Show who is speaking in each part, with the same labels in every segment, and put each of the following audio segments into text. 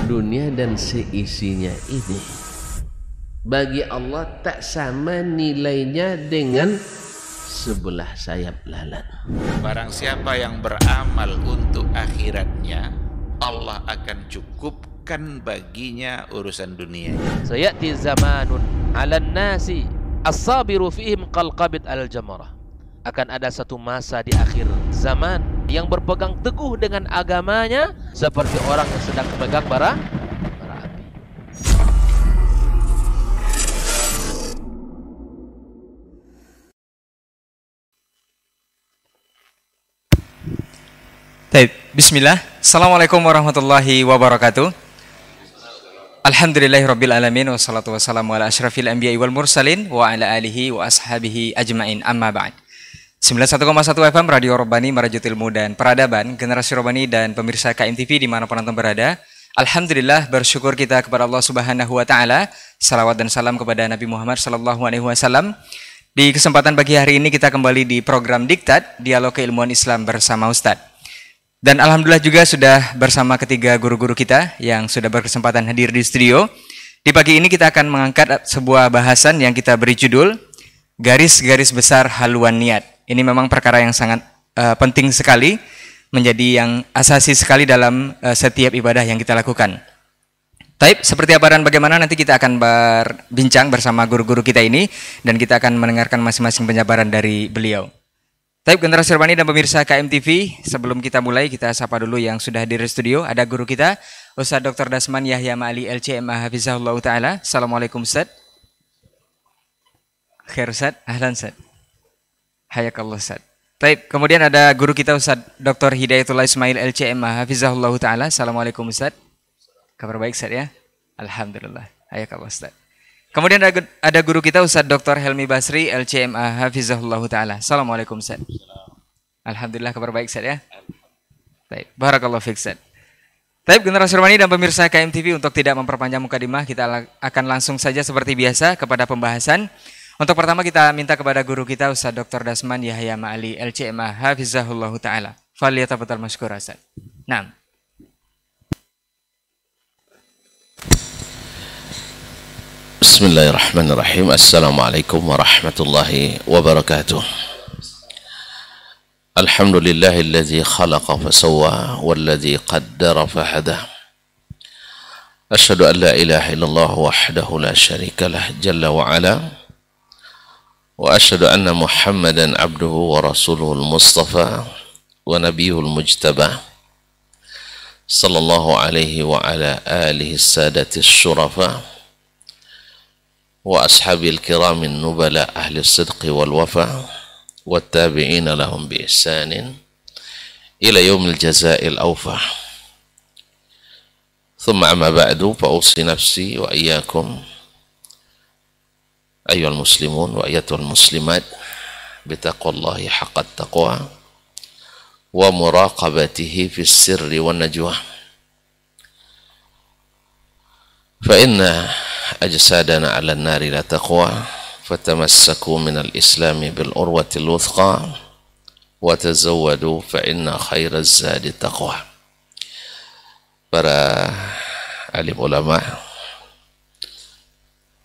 Speaker 1: dunia dan seisinya ini bagi Allah tak sama nilainya dengan sebelah sayap lalat.
Speaker 2: Barang siapa yang beramal untuk akhiratnya, Allah akan cukupkan baginya urusan dunia.
Speaker 3: Sayati zamanun 'alan nasi as-sabiru fihim qalqabit al-jamarah. Akan ada satu masa di akhir zaman yang berpegang teguh dengan agamanya seperti orang yang sedang memegang bara api.
Speaker 4: Baik, bismillah. Assalamualaikum warahmatullahi wabarakatuh. Alhamdulillahirabbil alamin wassalatu wassalamu ala asyrafil anbiya'i wal mursalin wa ala alihi wa ashabihi ajmain, amma ba'd. 91,1 FM Radio Rabbani, Merajut Ilmu dan Peradaban, Generasi Rabbani dan pemirsa KMTV dimanapun Anda berada. Alhamdulillah, bersyukur kita kepada Allah Subhanahu wa Ta'ala. Salawat dan salam kepada Nabi Muhammad Sallallahu Alaihi Wasallam. Di kesempatan pagi hari ini kita kembali di program Diktat, Dialog Keilmuan Islam bersama Ustadz. Dan alhamdulillah juga sudah bersama ketiga guru-guru kita yang sudah berkesempatan hadir di studio. Di pagi ini kita akan mengangkat sebuah bahasan yang kita beri judul Garis-garis besar haluan niat. Ini memang perkara yang sangat penting sekali, menjadi yang asasi sekali dalam setiap ibadah yang kita lakukan. Taib, seperti apa dan bagaimana nanti kita akan berbincang bersama guru-guru kita ini dan kita akan mendengarkan masing-masing penjabaran dari beliau. Taib, Generasi Rabbani dan pemirsa KMTV, sebelum kita mulai kita sapa dulu yang sudah hadir di studio. Ada guru kita, Ustaz Dr. Dasman Yahya Ma'ali LCMA Hafizahullah Ta'ala. Assalamualaikum Ustaz. Khair Ustaz, ahlan Ustaz. Hayakallah Ustaz. Taib, kemudian ada guru kita Ustaz Dr. Hidayatullah Ismail LCMA Hafizahullah Ta'ala. Assalamualaikum Ustaz. Kabar baik Ustaz ya? Alhamdulillah. Hayakallah Ustaz. Kemudian ada guru kita Ustaz Dr. Helmi Basri LCMA Hafizahullah Ta'ala. Assalamualaikum Ustaz. Alhamdulillah, kabar baik Ustaz ya? Taib, barakallahu fiik Ustaz. Taib, Generasi Rabbani dan pemirsa KMTV, untuk tidak memperpanjang mukadimah, kita akan langsung saja seperti biasa kepada pembahasan. Untuk pertama kita minta kepada guru kita Ustaz Dr. Dasman Yahya Ma'ali LCMA Hafizahullah Ta'ala. Falyatafadhal mashkura Ustaz. Naam.
Speaker 1: Bismillahirrahmanirrahim. Assalamualaikum warahmatullahi wabarakatuh. Alhamdulillahilladzi khalaqa fasawwa walladzi qaddara fahada. Asyhadu an la ilaha illallah wahdahu la syarika lah jalla wa ala. Wa asyhadu anna Muhammadan abduhu wa rasuluhul mustafa wa nabiyul mujtaba. Sallallahu alaihi wa ala alihi sadatis syurafa. وأصحاب الكرام النبلاء أهل الصدق والوفاء والتابعين لهم بإحسان إلى يوم الجزاء الأوفى ثم أما بعد فأوصي نفسي وإياكم أيها المسلمون وأيتها المسلمات بتقوى الله حق التقوى ومراقبته في السر والنجوى فإن أجسادنا على النار لا تقوى فتمسكوا من الإسلام بالعروة الوثقى وتزودوا فإن خير الزاد التقوى. Para alim ulama,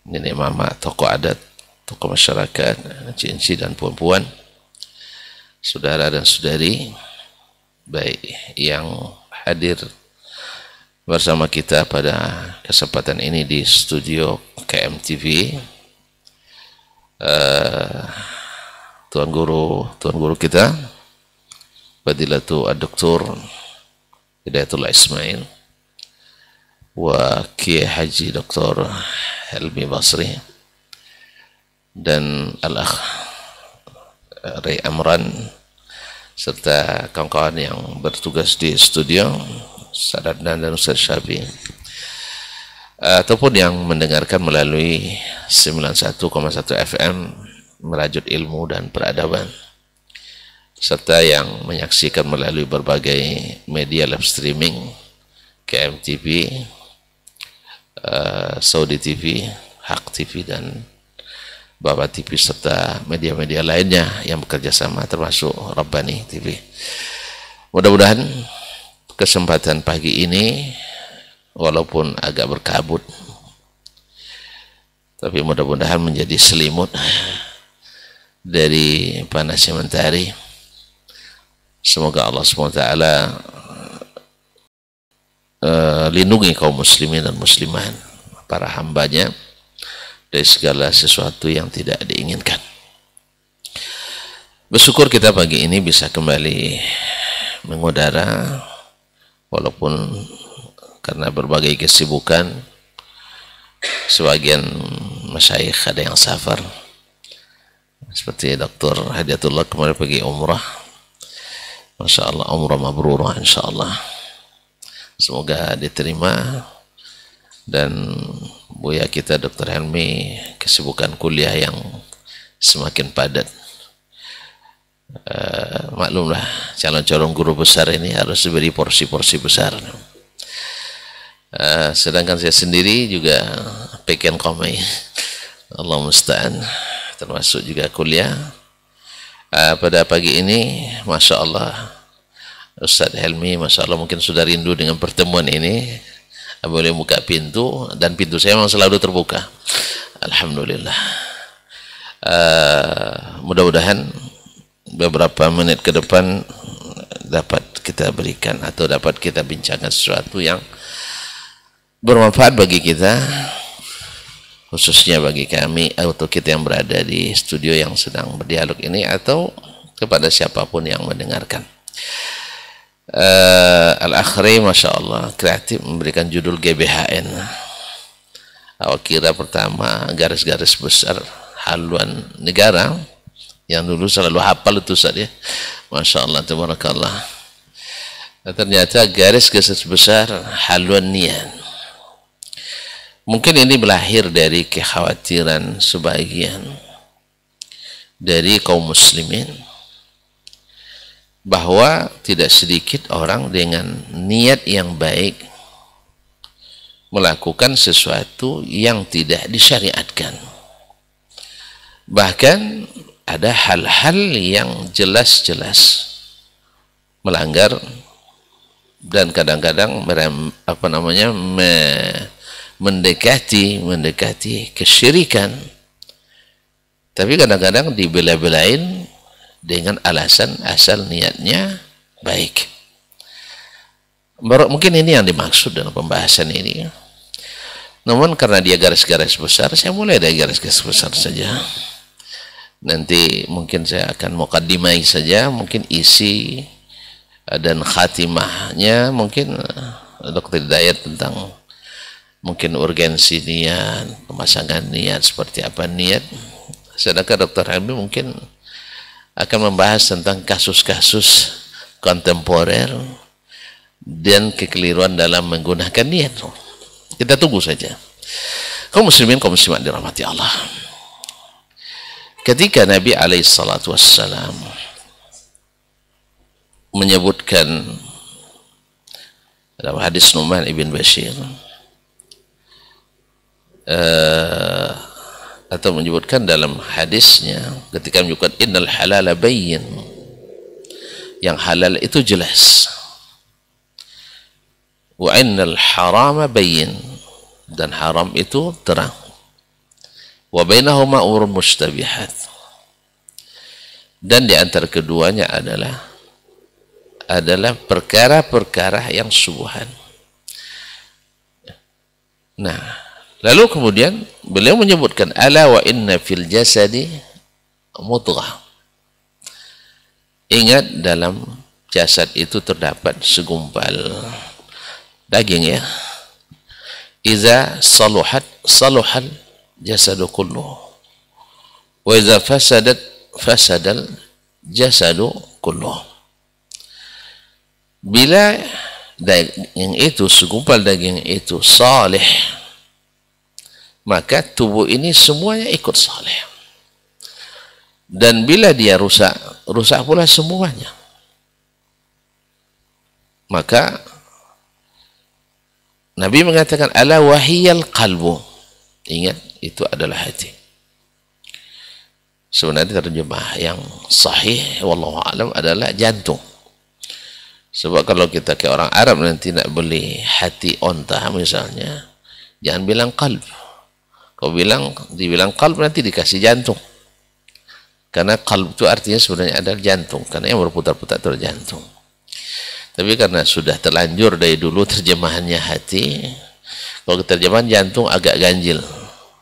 Speaker 1: nenek mama, tokoh adat, tokoh masyarakat, cici dan puan-puan, saudara dan saudari, baik yang hadir bersama kita pada kesempatan ini di studio KMTV, tuan guru kita Fadilatu Ad-Doktor Hidayatullah Ismail wa Kiai Haji Dr. Helmi Basri dan Al-Akh Ray Amran serta kawan-kawan yang bertugas di studio, Ustaz Adnan dan Ustaz Syabi, ataupun yang mendengarkan melalui 91,1 FM Merajut Ilmu dan Peradaban, serta yang menyaksikan melalui berbagai media live streaming KMTV, Saudi TV, Hak TV dan Baba TV, serta media-media lainnya yang bekerja sama termasuk Rabbani TV. Mudah-mudahan kesempatan pagi ini walaupun agak berkabut, tapi mudah-mudahan menjadi selimut dari panasnya mentari. Semoga Allah SWT lindungi kaum muslimin dan muslimat, para hambanya, dari segala sesuatu yang tidak diinginkan. Bersyukur kita pagi ini bisa kembali mengudara, walaupun karena berbagai kesibukan. Sebagian masyayikh ada yang safar, seperti Dr. Hadiatullah kemarin pergi umrah. Masya Allah, umrah mabrurah insya Allah, semoga diterima. Dan Buya kita Dr. Helmi kesibukan kuliah yang semakin padat. Maklumlah, calon-calon guru besar ini harus diberi porsi-porsi besar. Sedangkan saya sendiri juga peken komai, Allah musta'an, termasuk juga kuliah. Pada pagi ini, Masya Allah, Ustadz Helmi, Masya Allah mungkin sudah rindu dengan pertemuan ini. Boleh buka pintu, dan pintu saya memang selalu terbuka. Alhamdulillah. Mudah-mudahan beberapa menit ke depan dapat kita berikan atau dapat kita bincangkan sesuatu yang bermanfaat bagi kita, khususnya bagi kami atau kita yang berada di studio yang sedang berdialog ini, atau kepada siapapun yang mendengarkan. Al-Akhri Masya Allah kreatif memberikan judul GBHN. Awak kira pertama garis-garis besar haluan negara, yang dulu selalu hafal itu saja. Masya Allah, tabarakallah. Ternyata garis-garis besar haluan niat. Mungkin ini berlahir dari kekhawatiran sebagian dari kaum muslimin, bahwa tidak sedikit orang dengan niat yang baik melakukan sesuatu yang tidak disyariatkan. Bahkan ada hal-hal yang jelas-jelas melanggar, dan kadang-kadang mendekati kesyirikan, tapi kadang-kadang dibela-belain dengan alasan asal niatnya baik. Mungkin ini yang dimaksud dalam pembahasan ini. Namun karena dia garis-garis besar, saya mulai dari garis-garis besar saja. Nanti mungkin saya akan muqaddimai saja, mungkin isi dan khatimahnya mungkin Dr. Hidayat tentang mungkin urgensi niat, pemasangan niat, seperti apa niat. Sedangkan Dr. Helmi mungkin akan membahas tentang kasus-kasus kontemporer dan kekeliruan dalam menggunakan niat. Kita tunggu saja. Kaum muslimin, kaum muslimat dirahmati Allah. Ketika Nabi SAW menyebutkan dalam hadis Nu'man ibn Bashir, atau menyebutkan dalam hadisnya ketika menyebutkan innal halala bayyin, yang halal itu jelas, wa innal harama bayyin, dan haram itu terang, wa bainahuma umurun mushtabihat, dan di antara keduanya adalah perkara-perkara yang subuhan. Nah, lalu kemudian beliau menyebutkan ala wa inna fil jasadi mudghah. Ingat, dalam jasad itu terdapat segumpal daging, ya. Iza saluhat saluhal jasadu kulluh, wa iza fasadat fasadal jasadu kulluh. Bila daging itu, segumpal daging itu salih, maka tubuh ini semuanya ikut saleh. Dan bila dia rusak, rusak pula semuanya. Maka Nabi mengatakan ala wahiyal qalbu, ingat, itu adalah hati. Sebenarnya terjemah yang sahih wallahu alam adalah jantung. Sebab kalau kita kayak orang Arab nanti nak beli hati onta misalnya, jangan bilang qalb. Kau dibilang qalb nanti dikasih jantung. Karena qalb itu artinya sebenarnya adalah jantung, karena yang berputar-putar itu jantung. Tapi karena sudah terlanjur dari dulu terjemahannya hati, kalau terjemahan jantung agak ganjil,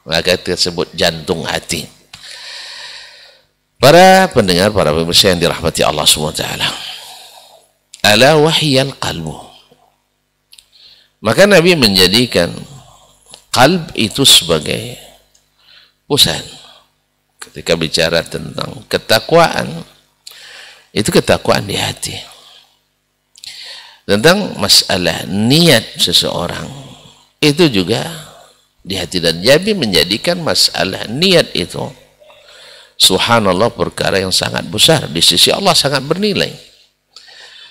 Speaker 1: maka tersebut jantung hati. Para pendengar, para pemirsa yang dirahmati Allah SWT, ala wahyal qalbu. Maka Nabi menjadikan qalb itu sebagai pusat. Ketika bicara tentang ketakwaan, itu ketakwaan di hati. Tentang masalah niat seseorang, itu juga di hati. Dan Nabi menjadikan masalah niat itu, subhanallah, perkara yang sangat besar di sisi Allah, sangat bernilai.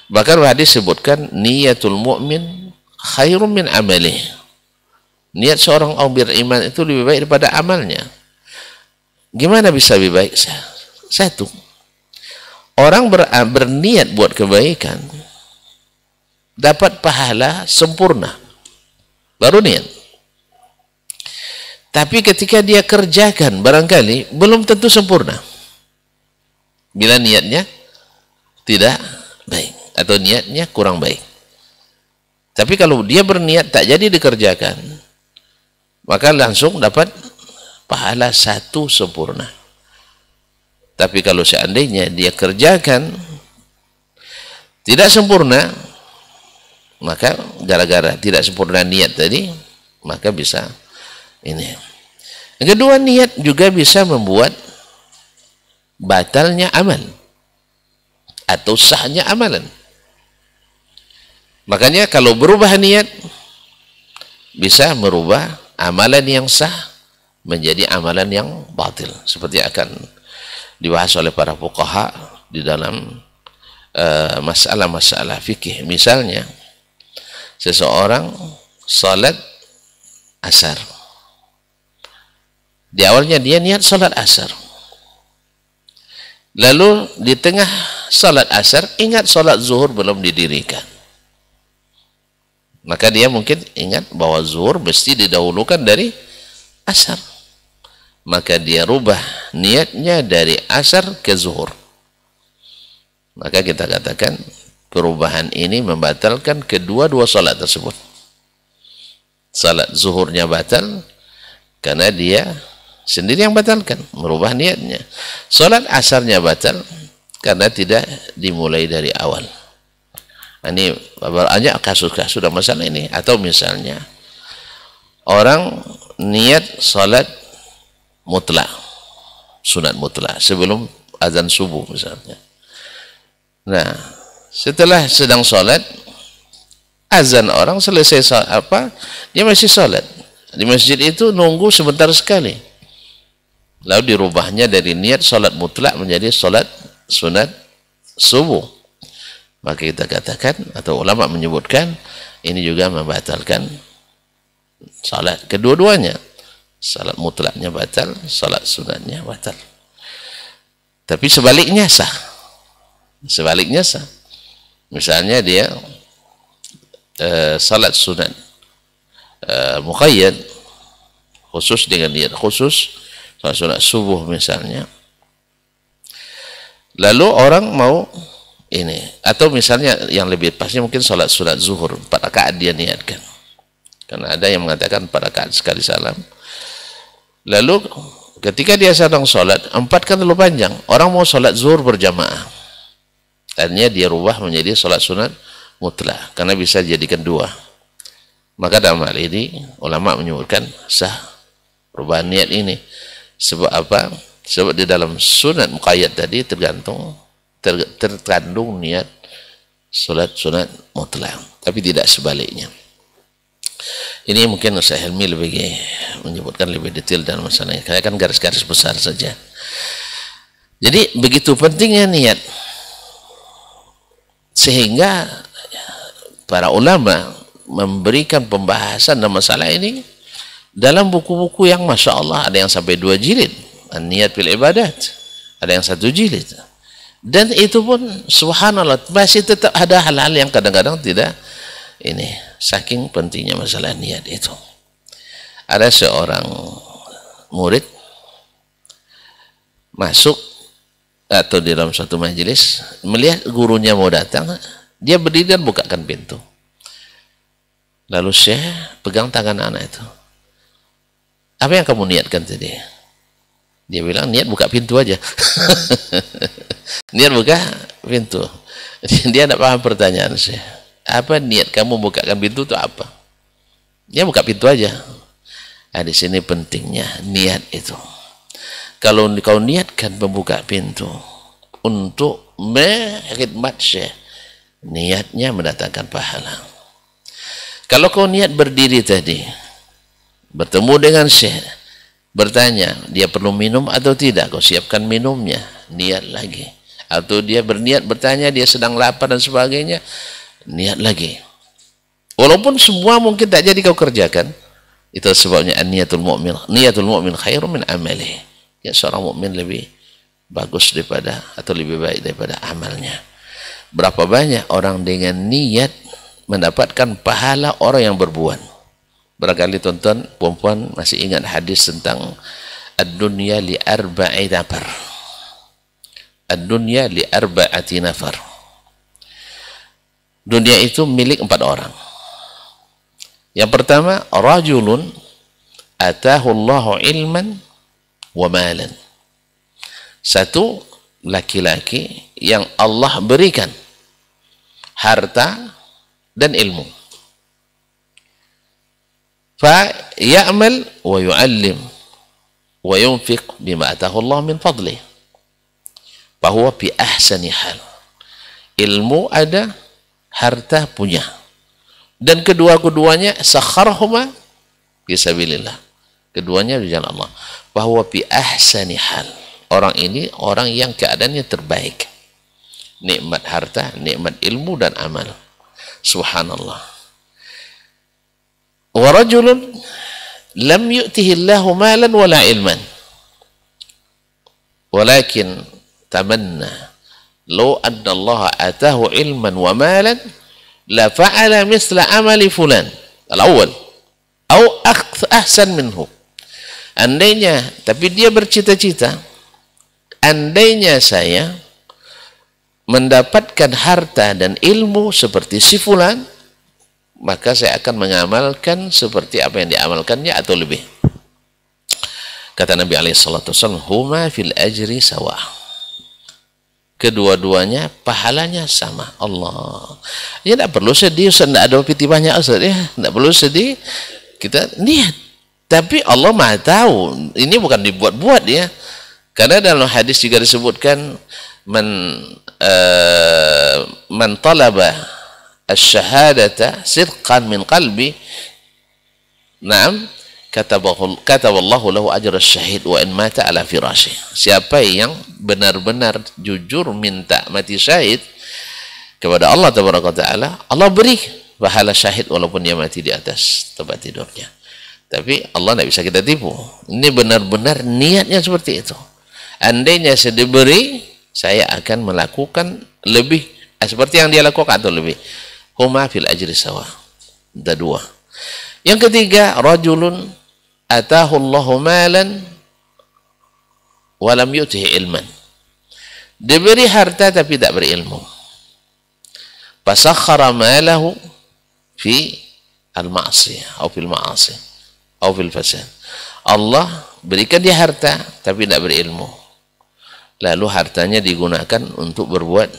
Speaker 1: Bahkan hadis sebutkan niatul mu'min khairun min amalih. Niat seorang orang beriman itu lebih baik daripada amalnya. Gimana bisa lebih baik? Satu, orang berniat buat kebaikan dapat pahala sempurna, baru niat. Tapi ketika dia kerjakan, barangkali belum tentu sempurna bila niatnya tidak baik atau niatnya kurang baik. Tapi kalau dia berniat tak jadi dikerjakan, maka langsung dapat pahala satu sempurna. Tapi kalau seandainya dia kerjakan tidak sempurna, maka gara-gara tidak sempurna niat tadi, maka bisa ini. Yang kedua, niat juga bisa membuat batalnya amal atau sahnya amalan. Makanya kalau berubah niat, bisa merubah amalan yang sah menjadi amalan yang batil. Seperti akan dibahas oleh para fuqaha di dalam masalah-masalah fikih. Misalnya, seseorang salat asar. Di awalnya dia niat salat asar. Lalu di tengah salat asar ingat salat zuhur belum didirikan. Maka dia mungkin ingat bahwa zuhur mesti didahulukan dari asar. Maka dia rubah niatnya dari asar ke zuhur. Maka kita katakan perubahan ini membatalkan kedua-dua salat tersebut. Salat zuhurnya batal karena dia sendiri yang batalkan, merubah niatnya. Salat asarnya batal karena tidak dimulai dari awal. Ini banyak kasus-kasus dalam masalah ini. Atau misalnya orang niat salat mutlak, sunat mutlak sebelum azan subuh misalnya. Nah, setelah sedang salat, azan orang selesai dia masih salat di masjid itu, nunggu sebentar sekali. Lalu dirubahnya dari niat salat mutlak menjadi salat sunat subuh. Maka kita katakan, atau ulama menyebutkan, ini juga membatalkan salat kedua-duanya. Salat mutlaknya batal, salat sunatnya batal. Tapi sebaliknya sah. Sebaliknya sah. Misalnya dia salat sunat muqayyad, khusus dengan niat khusus, salat sunat subuh misalnya. Lalu orang mau ini, atau misalnya yang lebih pasnya mungkin salat sunat zuhur 4 rakaat dia niatkan, karena ada yang mengatakan 4 rakaat sekali salam. Lalu ketika dia sedang salat, 4 kan terlalu panjang, orang mau salat zuhur berjamaah, akhirnya dia rubah menjadi salat sunat mutlak karena bisa dijadikan 2. Maka dalam hal ini ulama menyebutkan sah perubahan niat ini. Sebab apa? Sebab di dalam sunat muqayyad tadi terkandung niat salat sunat mutlak, tapi tidak sebaliknya. Ini mungkin Ustaz Helmi lebih menyebutkan lebih detail dalam masalah ini. Saya kan garis-garis besar saja. Jadi begitu pentingnya niat, sehingga para ulama memberikan pembahasan dalam masalah ini dalam buku-buku yang Masya Allah ada yang sampai 2 jilid, An-Niyat fil Ibadat, ada yang 1 jilid. Dan itu pun subhanallah masih tetap ada hal-hal yang kadang-kadang tidak ini, saking pentingnya masalah niat itu. Ada seorang murid masuk atau di dalam suatu majelis, melihat gurunya mau datang, dia berdiri dan bukakan pintu. Lalu Syekh pegang tangan anak itu. Apa yang kamu niatkan tadi? Dia bilang, niat buka pintu aja. Niat buka pintu. Dia tidak paham pertanyaan Syekh. Apa niat kamu bukakan pintu itu apa? Dia buka pintu aja. Nah, di sini pentingnya niat itu. Kalau kau niatkan membuka pintu untuk khidmat Syekh, niatnya mendatangkan pahala. Kalau kau niat berdiri tadi, bertemu dengan Syekh, bertanya, dia perlu minum atau tidak? Kau siapkan minumnya, niat lagi. Atau dia berniat bertanya, dia sedang lapar dan sebagainya, niat lagi. Walaupun semua mungkin tak jadi kau kerjakan, itu sebabnya niatul mu'min khairun min amalihi. Ya, seorang mukmin lebih bagus daripada atau lebih baik daripada amalnya. Berapa banyak orang dengan niat mendapatkan pahala orang yang berbuat. Barangkali tuan-tuan perempuan masih ingat hadis tentang ad-dunya li arba'i nafar. Ad-dunya li arba'ati nafar. Dunia itu milik 4 orang. Yang pertama, rajulun atahu Allahu ilman wa malan. Satu, laki-laki yang Allah berikan harta dan ilmu. Fa ya'mal wa yu'allim wa yunfiq bima atahu Allah min fadlih. Bahwa bi ahsani hal. Ilmu ada, harta punya. Dan kedua-keduanya sakharahuma fisabilillah. Keduanya di jalan Allah. Bahwa bi ahsani hal. Orang ini orang yang keadaannya terbaik. Nikmat harta, nikmat ilmu dan amal. Subhanallah. Wa rajulun lam yu'tihi Allahu malan wala ilman. Walakin tamanna law anna Allah atahu ilman wa malan la fa'ala misla amali fulan al-awwal atau ahsan minhu. Andainya, tapi dia bercita-cita, andainya saya mendapatkan harta dan ilmu seperti si fulan, maka saya akan mengamalkan seperti apa yang diamalkannya atau lebih. Kata Nabi SAW, huma fil ajri sawa. Kedua-duanya pahalanya sama. Allah. Ya tidak perlu sedih, tidak ada piti banyak Ustaz ya. Tidak perlu sedih. Kita niat. Tapi Allah Maha tahu. Ini bukan dibuat-buat ya. Karena dalam hadis juga disebutkan man talaba asy-syahadata sidqan min qalbi, na'am, kataballahu lahu ajra syahid wa in mata ala firashi. Siapa yang benar-benar jujur minta mati syahid kepada Allah tabaraka taala, Allah beri pahala syahid walaupun dia mati di atas tempat tidurnya. Tapi Allah tidak bisa kita tipu. Ini benar-benar niatnya seperti itu. Andainya saya diberi, saya akan melakukan lebih seperti yang dia lakukan atau lebih. Huma fil ajri sawa. Ada dua. Yang ketiga, rajulun atahu Allahu malan wa lam yu'tihi ilman. Diberi harta tapi tidak berilmu. Fasakhara malahu fi al-ma'siyah atau fil ma'asi atau fil fasad. Allah berikan dia harta tapi tidak berilmu. Lalu hartanya digunakan untuk berbuat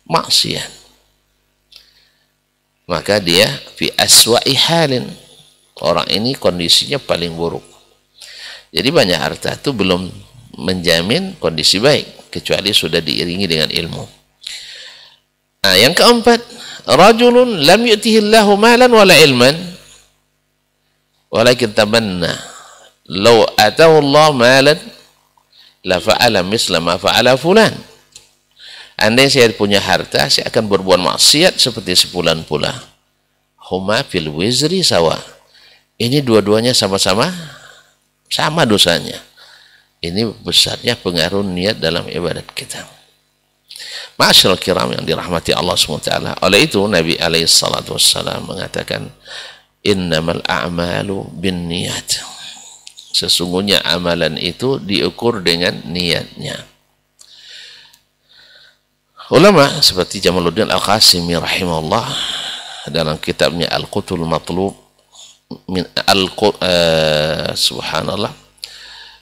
Speaker 1: maksiat. Maka dia fi aswa'i halin. Orang ini kondisinya paling buruk. Jadi banyak harta itu belum menjamin kondisi baik kecuali sudah diiringi dengan ilmu. Nah, yang keempat, rajulun lam yu'tihi Allahu malan wala ilman walakin tamanna law atahu Allah malan la fa'ala misla ma fa'ala fulan. Andai saya punya harta, saya akan berbuat maksiat seperti sepulan pula. Huma fil wizri sawa. Ini dua-duanya sama-sama sama dosanya. Ini besarnya pengaruh niat dalam ibadat kita. Ma'asyiral kiram yang dirahmati Allah SWT. Oleh itu Nabi SAW mengatakan, innamal a'malu bin niyat. Sesungguhnya amalan itu diukur dengan niatnya. Ulama seperti Jamaluddin Al-Qasimi rahimahullah dalam kitabnya Al-Qutul Matlub min subhanallah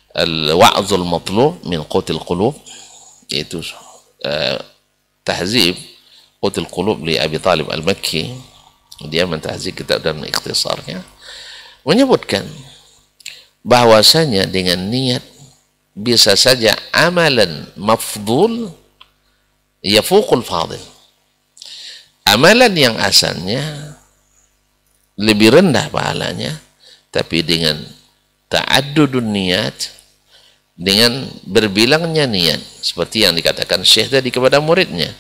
Speaker 1: Al-Wa'zul Matlub min Qutil Qulub, yaitu tahzib Qutil Qulub li Abi Talib Al-Makki, dia mentahzib kitab dan ikhtisarnya, menyebutkan bahwasanya dengan niat bisa saja amalan mafdul yafuqul fadil. Amalan yang asalnya lebih rendah pahalanya, tapi dengan ta'addudun niat, dengan berbilangnya niat, seperti yang dikatakan Syekh tadi kepada muridnya,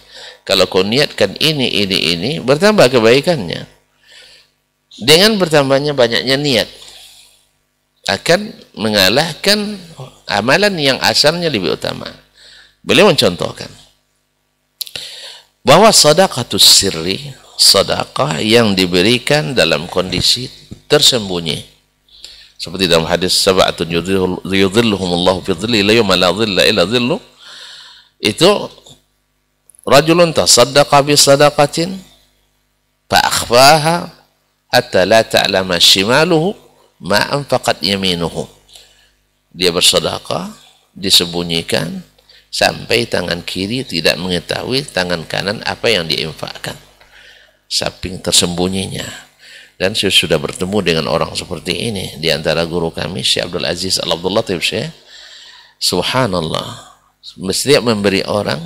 Speaker 1: kalau kau niatkan ini, bertambah kebaikannya. Dengan bertambahnya banyaknya niat akan mengalahkan amalan yang asalnya lebih utama. Beliau mencontohkan bahwa sedekatus sirri, sedekah yang diberikan dalam kondisi tersembunyi, seperti dalam hadis sab'atun yudhilluhumullahu fi dhilli la yawma la dhilla illa dhillu, itu rajulun tasaddaqa bi sadaqatin fa akhfaha hatta la ta'lama shimaluhu ma anfaqat yaminuhu. Dia bersedekah disembunyikan sampai tangan kiri tidak mengetahui tangan kanan apa yang diinfakkan, saking tersembunyinya. Dan saya sudah bertemu dengan orang seperti ini di antara guru kami Syekh Abdul Aziz Al-Abdul Latif Syekh. Subhanallah, setiap memberi orang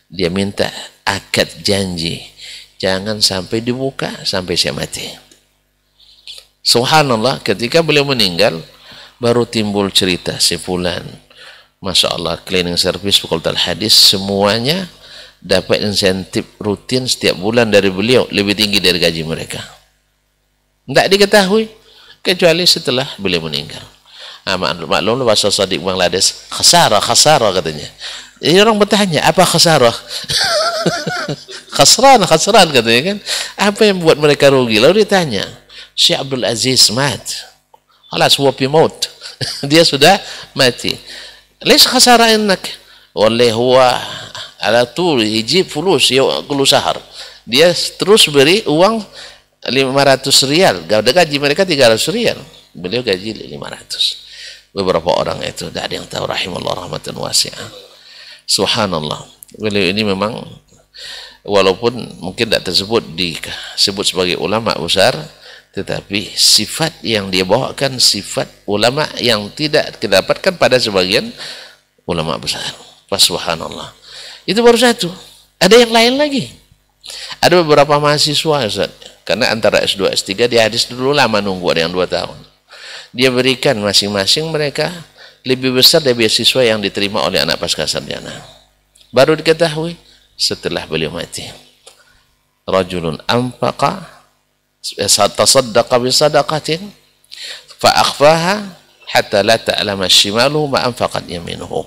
Speaker 1: dia minta akad janji, jangan sampai dibuka sampai saya mati. Subhanallah, ketika beliau meninggal baru timbul cerita si fulan, Masya Allah, cleaning service Fakultas Hadis semuanya dapat insentif rutin setiap bulan dari beliau, lebih tinggi dari gaji mereka. Tidak diketahui kecuali setelah beliau meninggal. Maklum bahasa Sadiq Bangladesh, khasarah katanya. Jadi orang bertanya, apa khasarah? khasran katanya kan. Apa yang buat mereka rugi? Lalu ditanya, Syekh Abdul Aziz mat, alas wapi maut. Dia sudah mati. ليش خسارة إنك والله هو على طول يجيب فلوس كل شهر, dia terus beri uang 500 rial, gaji mereka 300 rial, beliau gaji 500. Beberapa orang itu tidak ada yang tahu, rahimallah rahmatan wasi'ah. Subhanallah, beliau ini memang walaupun mungkin tidak disebut sebagai ulama besar, tetapi sifat yang dia bawakan sifat ulama yang tidak didapatkan pada sebagian ulama besar. Subhanallah. Itu baru satu. Ada yang lain lagi. Ada beberapa mahasiswa, Ustaz, karena antara S2 S3 dia hadis dulu lama nunggu, ada yang 2 tahun. Dia berikan masing-masing mereka lebih besar dari beasiswa yang diterima oleh anak pasca sarjana. Baru diketahui setelah beliau mati. Rajulun anfaqa tasaddaqa bi sadaqatin fa akhfaha hatta la ta'lama shimaluhu ma anfaqat yaminuhu.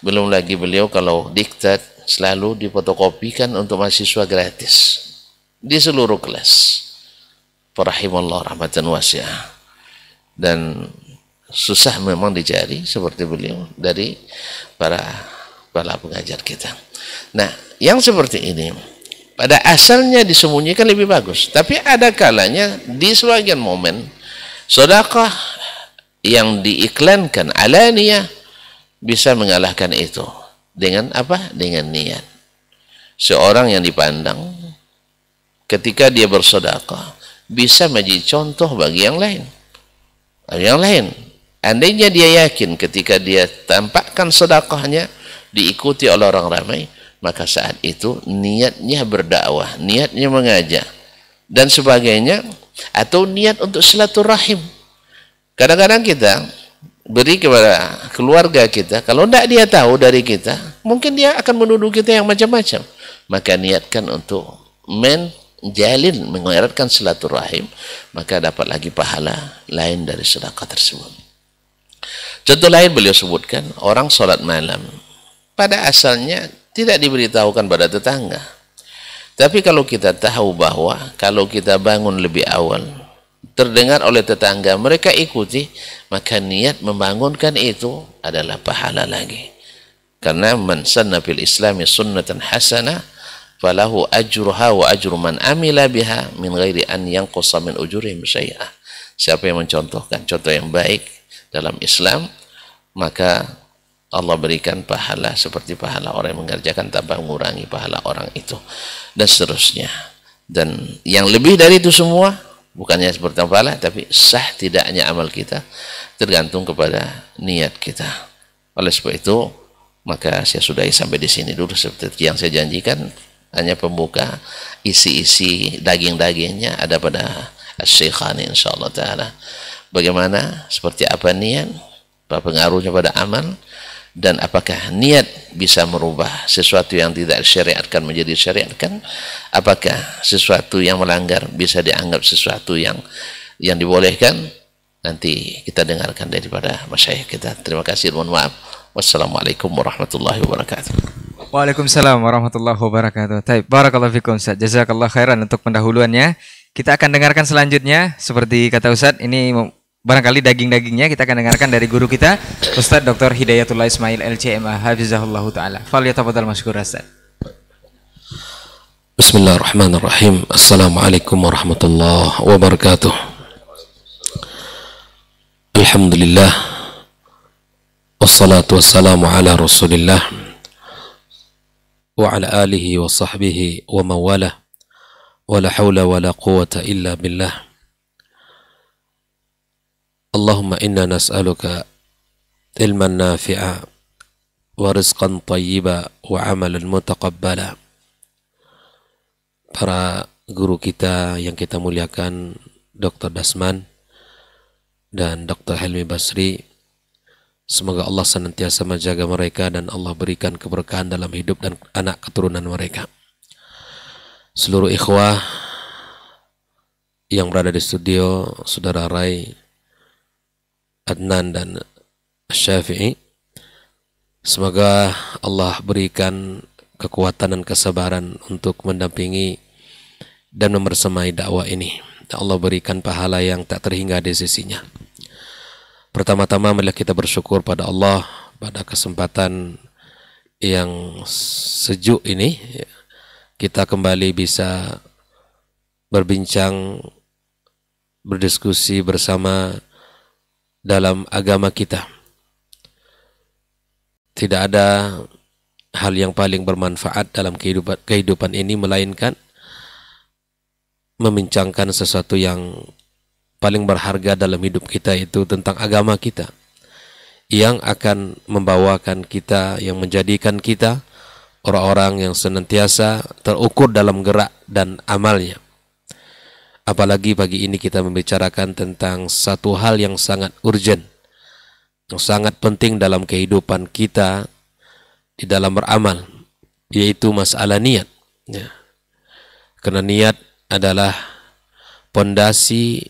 Speaker 1: Belum lagi beliau kalau diktat selalu difotokopikan untuk mahasiswa gratis di seluruh kelas. Rahimallah rahmatan wasi'ah. Dan susah memang dicari seperti beliau dari para pengajar kita. Nah, yang seperti ini pada asalnya disembunyikan lebih bagus, tapi ada kalanya di sebagian momen sedekah yang diiklankan alaniyah bisa mengalahkan itu. Dengan apa? Dengan niat. Seorang yang dipandang ketika dia bersedekah bisa menjadi contoh bagi yang lain. Andainya dia yakin ketika dia tampakkan sedekahnya diikuti oleh orang ramai, maka saat itu niatnya berdakwah, niatnya mengajak dan sebagainya, atau niat untuk silaturahim. Kadang-kadang kita beri kepada keluarga kita, kalau tidak dia tahu dari kita, mungkin dia akan menuduh kita yang macam-macam. Maka niatkan untuk menjalin, mengeratkan silaturahim, maka dapat lagi pahala lain dari sedekah tersebut. Contoh lain beliau sebutkan, orang sholat malam pada asalnya tidak diberitahukan pada tetangga. Tapi kalau kita tahu bahwa kalau kita bangun lebih awal, terdengar oleh tetangga, mereka ikuti, maka niat membangunkan itu adalah pahala lagi. Karena man sanna fil islami sunnatan hasanah falahu ajruha wa ajru man amila biha min ghairi an yanqusa min ujurihim syai'ah. Siapa yang mencontohkan contoh yang baik dalam Islam, maka Allah berikan pahala seperti pahala orang yang mengerjakan tanpa mengurangi pahala orang itu, dan seterusnya. Dan yang lebih dari itu semua bukannya seperti pahala, tapi sah tidaknya amal kita tergantung kepada niat kita. Oleh sebab itu, maka saya sudahi sampai di sini dulu seperti yang saya janjikan, hanya pembuka. Isi-isi daging-dagingnya ada pada Asy-Syaikhan insyaallah taala. Bagaimana, seperti apa niat, apa pengaruhnya pada amal, dan apakah niat bisa merubah sesuatu yang tidak disyariatkan menjadi syariatkan, apakah sesuatu yang melanggar bisa dianggap sesuatu yang dibolehkan. Nanti kita dengarkan daripada masyayikh kita. Terima kasih, mohon maaf. Wassalamualaikum warahmatullahi wabarakatuh.
Speaker 4: Waalaikumsalam warahmatullahi wabarakatuh. Baik, barakallahu fikum Ustaz. Jazakallah khairan untuk pendahuluannya. Kita akan dengarkan selanjutnya, seperti kata Ustaz, ini barangkali daging-dagingnya kita akan dengarkan dari guru kita, Ustaz Dr. Hidayatullah Ismail LCMA hafizahullah taala. Falyatafaddal mashkur Ustaz.
Speaker 5: Bismillahirrahmanirrahim. Assalamualaikum warahmatullahi wabarakatuh. Alhamdulillah, wassalatu wassalamu ala Rasulillah wa ala alihi wa sahbihi wa mawalah, wa la hawla wa la quwwata illa billah. Allahumma inna nas'aluka ilman nafi'a wa rizqan tayyiba wa amalan mutaqabbala. Para guru kita yang kita muliakan, Dr. Dasman dan Dr. Helmi Basri, semoga Allah senantiasa menjaga mereka dan Allah berikan keberkahan dalam hidup dan anak keturunan mereka. Seluruh ikhwah yang berada di studio, Saudara Rai, Adnan dan Syafi'i, semoga Allah berikan kekuatan dan kesabaran untuk mendampingi dan membersamai dakwah ini. Allah berikan pahala yang tak terhingga di sisinya. Pertama-tama marilah kita bersyukur pada Allah pada kesempatan yang sejuk ini, kita kembali bisa berbincang, berdiskusi bersama dalam agama kita. Tidak ada hal yang paling bermanfaat dalam kehidupan ini melainkan membincangkan sesuatu yang paling berharga dalam hidup kita, itu tentang agama kita, yang akan membawakan kita, yang menjadikan kita orang-orang yang senantiasa terukur dalam gerak dan amalnya. Apalagi pagi ini kita membicarakan tentang satu hal yang sangat urgent, yang sangat penting dalam kehidupan kita di dalam beramal, yaitu masalah niat. Ya. Karena niat adalah pondasi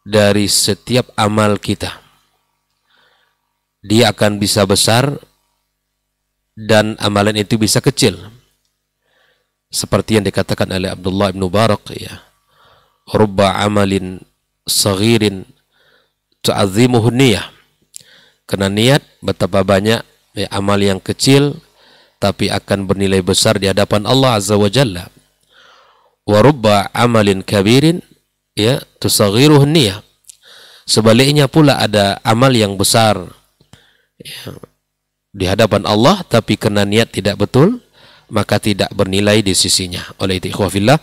Speaker 5: dari setiap amal kita. Dia akan bisa besar dan amalan itu bisa kecil. Seperti yang dikatakan oleh Abdullah bin Mubarak, ya. Rubba amalin saghirin tu'azzimuhu niyah. Karena niat betapa banyak amal yang kecil tapi akan bernilai besar di hadapan Allah Azza wa Jalla. Wa rubba amalin kabirin ya tusaghiruhu niyah. Sebaliknya pula ada amal yang besar ya, di hadapan Allah, tapi karena niat tidak betul maka tidak bernilai di sisinya. Oleh itu ikhwah fillah,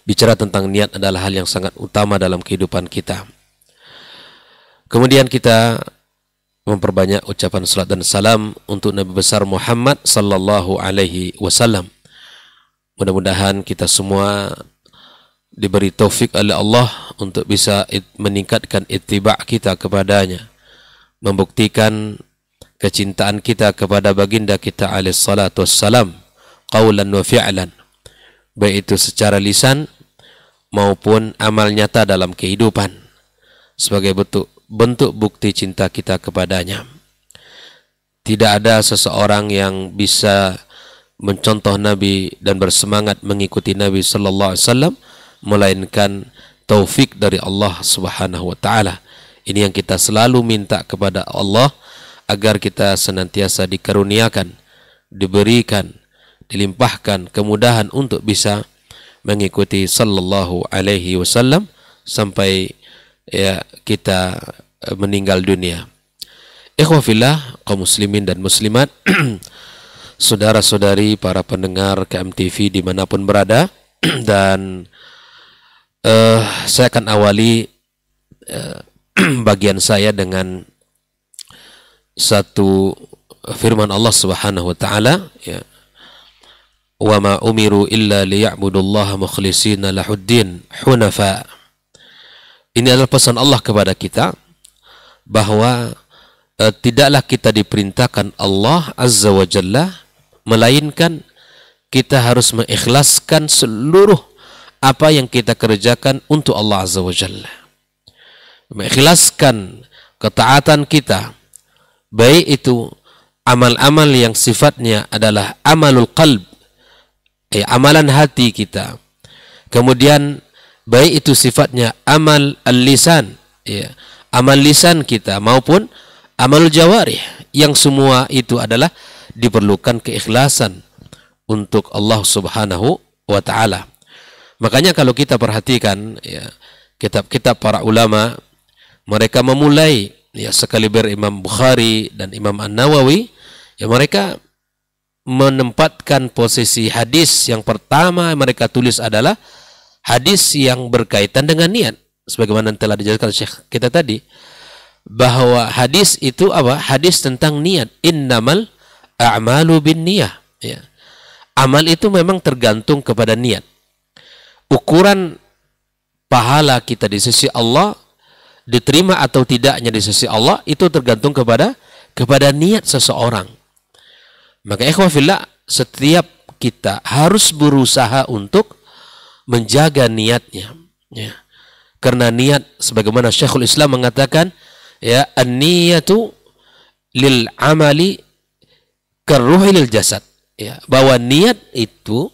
Speaker 5: bicara tentang niat adalah hal yang sangat utama dalam kehidupan kita. Kemudian kita memperbanyak ucapan salat dan salam untuk Nabi besar Muhammad sallallahu alaihi wasallam. Mudah-mudahan kita semua diberi taufik oleh Allah untuk bisa meningkatkan ittiba' kita kepadanya, membuktikan kecintaan kita kepada baginda kita alaihi salatu wassalam qaulan wa fi'lan, baik itu secara lisan maupun amal nyata dalam kehidupan, sebagai bentuk bukti cinta kita kepadanya. tidak ada seseorang yang bisa mencontoh Nabi dan bersemangat mengikuti Nabi sallallahu alaihi wasallam melainkan taufik dari Allah Subhanahu wa taala. Ini yang kita selalu minta kepada Allah agar kita senantiasa dikaruniakan, diberikan, dilimpahkan kemudahan untuk bisa mengikuti sallallahu alaihi wasallam sampai ya kita meninggal dunia. Ikhwafillah, kaum muslimin dan muslimat, saudara-saudari para pendengar KMTV dimanapun berada, dan saya akan awali bagian saya dengan satu firman Allah Subhanahu wa taala, ya, wa ma umiru illa liya'budullaha mukhlishina lahuddin hunafa. Ini adalah pesan Allah kepada kita bahwa tidaklah kita diperintahkan Allah Azza wa Jalla melainkan kita harus mengikhlaskan seluruh apa yang kita kerjakan untuk Allah Azza wa Jalla. Mengikhlaskan ketaatan kita, baik itu amal-amal yang sifatnya adalah amalul qalb, amalan hati kita. Kemudian baik itu sifatnya amal al-lisan, ya, amal lisan kita maupun amal jawarih, yang semua itu adalah diperlukan keikhlasan untuk Allah Subhanahu wa taala. Makanya kalau kita perhatikan ya, kitab-kitab para ulama, mereka memulai ya, sekaliber Imam Bukhari dan Imam An-Nawawi, ya, mereka menempatkan posisi hadis yang pertama mereka tulis adalah hadis yang berkaitan dengan niat, sebagaimana telah dijelaskan Syekh kita tadi, bahwa hadis itu apa? Hadis tentang niat. Innamal a'malu binniyah, ya. Amal itu memang tergantung kepada niat. Ukuran pahala kita di sisi Allah, diterima atau tidaknya di sisi Allah, itu tergantung kepada niat seseorang. Maka ikhwafillah, setiap kita harus berusaha untuk menjaga niatnya, ya. Karena niat, sebagaimana Syekhul Islam mengatakan, ya, an-niyatu lil amali karruhi lil jasad, ya, bahwa niat itu,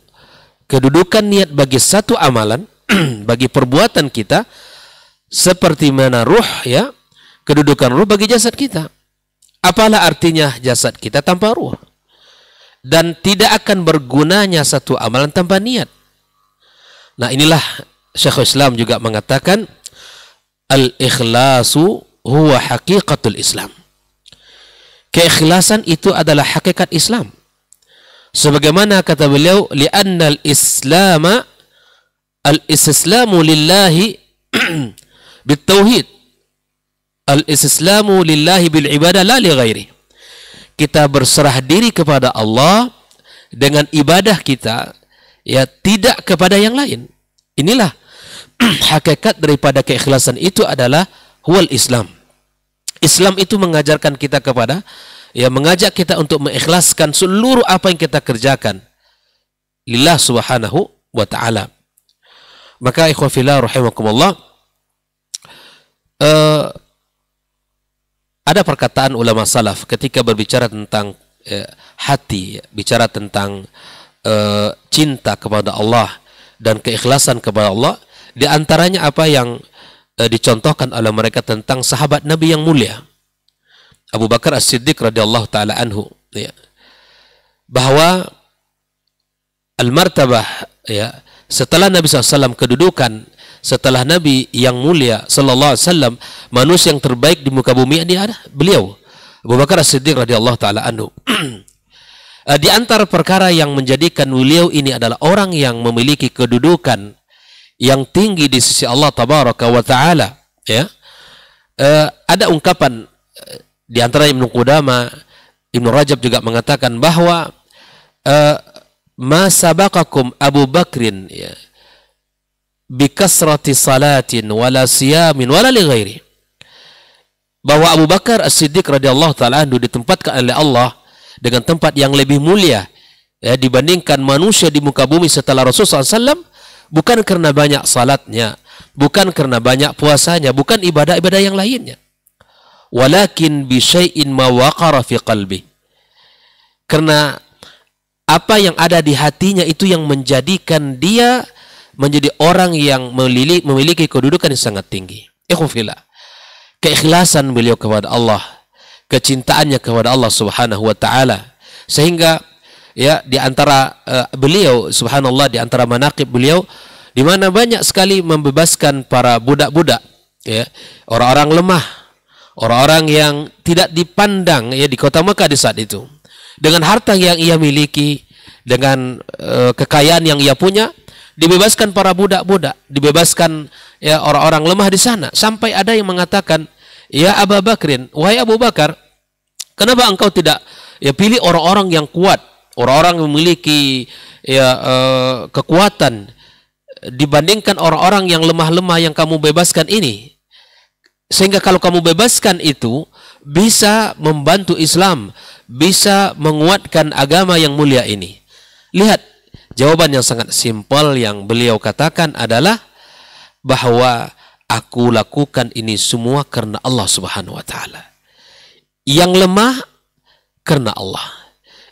Speaker 5: kedudukan niat bagi satu amalan bagi perbuatan kita seperti mana ruh, ya, kedudukan ruh bagi jasad kita. Apalah artinya jasad kita tanpa ruh? Dan tidak akan bergunanya satu amalan tanpa niat. Nah, inilah Syekhul Islam juga mengatakan al-ikhlasu huwa haqiqatul Islam. Keikhlasan itu adalah hakikat Islam. Sebagaimana kata beliau, li'anna al-islama al-islamu lillahi bitauhid, al-islamu lillahi bil ibadah la li ghairi. Kita berserah diri kepada Allah dengan ibadah kita, ya, tidak kepada yang lain. Inilah hakikat daripada keikhlasan itu adalah huwal Islam. Islam itu mengajarkan kita kepada, ya, mengajak kita untuk mengikhlaskan seluruh apa yang kita kerjakan lillah Subhanahu wa ta'ala. Maka ikhwafillah rahimakumullah, ada perkataan ulama salaf ketika berbicara tentang hati, bicara tentang cinta kepada Allah dan keikhlasan kepada Allah. Di antaranya apa yang dicontohkan oleh mereka tentang sahabat Nabi yang mulia Abu Bakar As-Siddiq radhiyallahu taala anhu, ya, bahwa al-martabah, ya, setelah Nabi SAW, kedudukan setelah Nabi yang mulia sallallahu alaihi wasallam, manusia yang terbaik di muka bumi, dia ada beliau Abu Bakar As-Siddiq radhiyallahu taala anhu. Di antara perkara yang menjadikan beliau ini adalah orang yang memiliki kedudukan yang tinggi di sisi Allah tabaraka wa taala, ya, ada ungkapan di antara Ibnu Qudamah, Ibnu Rajab juga mengatakan bahwa ma sabaqakum Abu Bakrin, ya, bikasrati salatin wala siyamin wala li ghairi, bahwa Abu Bakar As-Siddiq radhiyallahu taala anhu ditempatkan oleh Allah dengan tempat yang lebih mulia, ya, dibandingkan manusia di muka bumi setelah Rasulullah SAW, bukan karena banyak salatnya, bukan karena banyak puasanya, bukan ibadah-ibadah yang lainnya, walakin bi syai'in ma waqara fi qalbi, Karena apa yang ada di hatinya itu yang menjadikan dia menjadi orang yang memiliki kedudukan yang sangat tinggi. Ikhwafillah, keikhlasan beliau kepada Allah, kecintaannya kepada Allah Subhanahu wa taala, sehingga ya di antara beliau subhanallah, di antara manaqib beliau di mana banyak sekali membebaskan para budak-budak, ya, orang-orang lemah, orang-orang yang tidak dipandang ya di kota Mekah di saat itu. Dengan harta yang ia miliki, dengan kekayaan yang ia punya, dibebaskan para budak-budak, dibebaskan ya orang-orang lemah di sana. Sampai ada yang mengatakan, ya Abu Bakrin, wahai Abu Bakar, kenapa engkau tidak ya pilih orang-orang yang kuat, orang-orang yang memiliki ya kekuatan dibandingkan orang-orang yang lemah-lemah yang kamu bebaskan ini? Sehingga kalau kamu bebaskan itu bisa membantu Islam, bisa menguatkan agama yang mulia ini. Lihat, jawaban yang sangat simpel yang beliau katakan adalah bahwa aku lakukan ini semua karena Allah Subhanahu wa taala. Yang lemah karena Allah.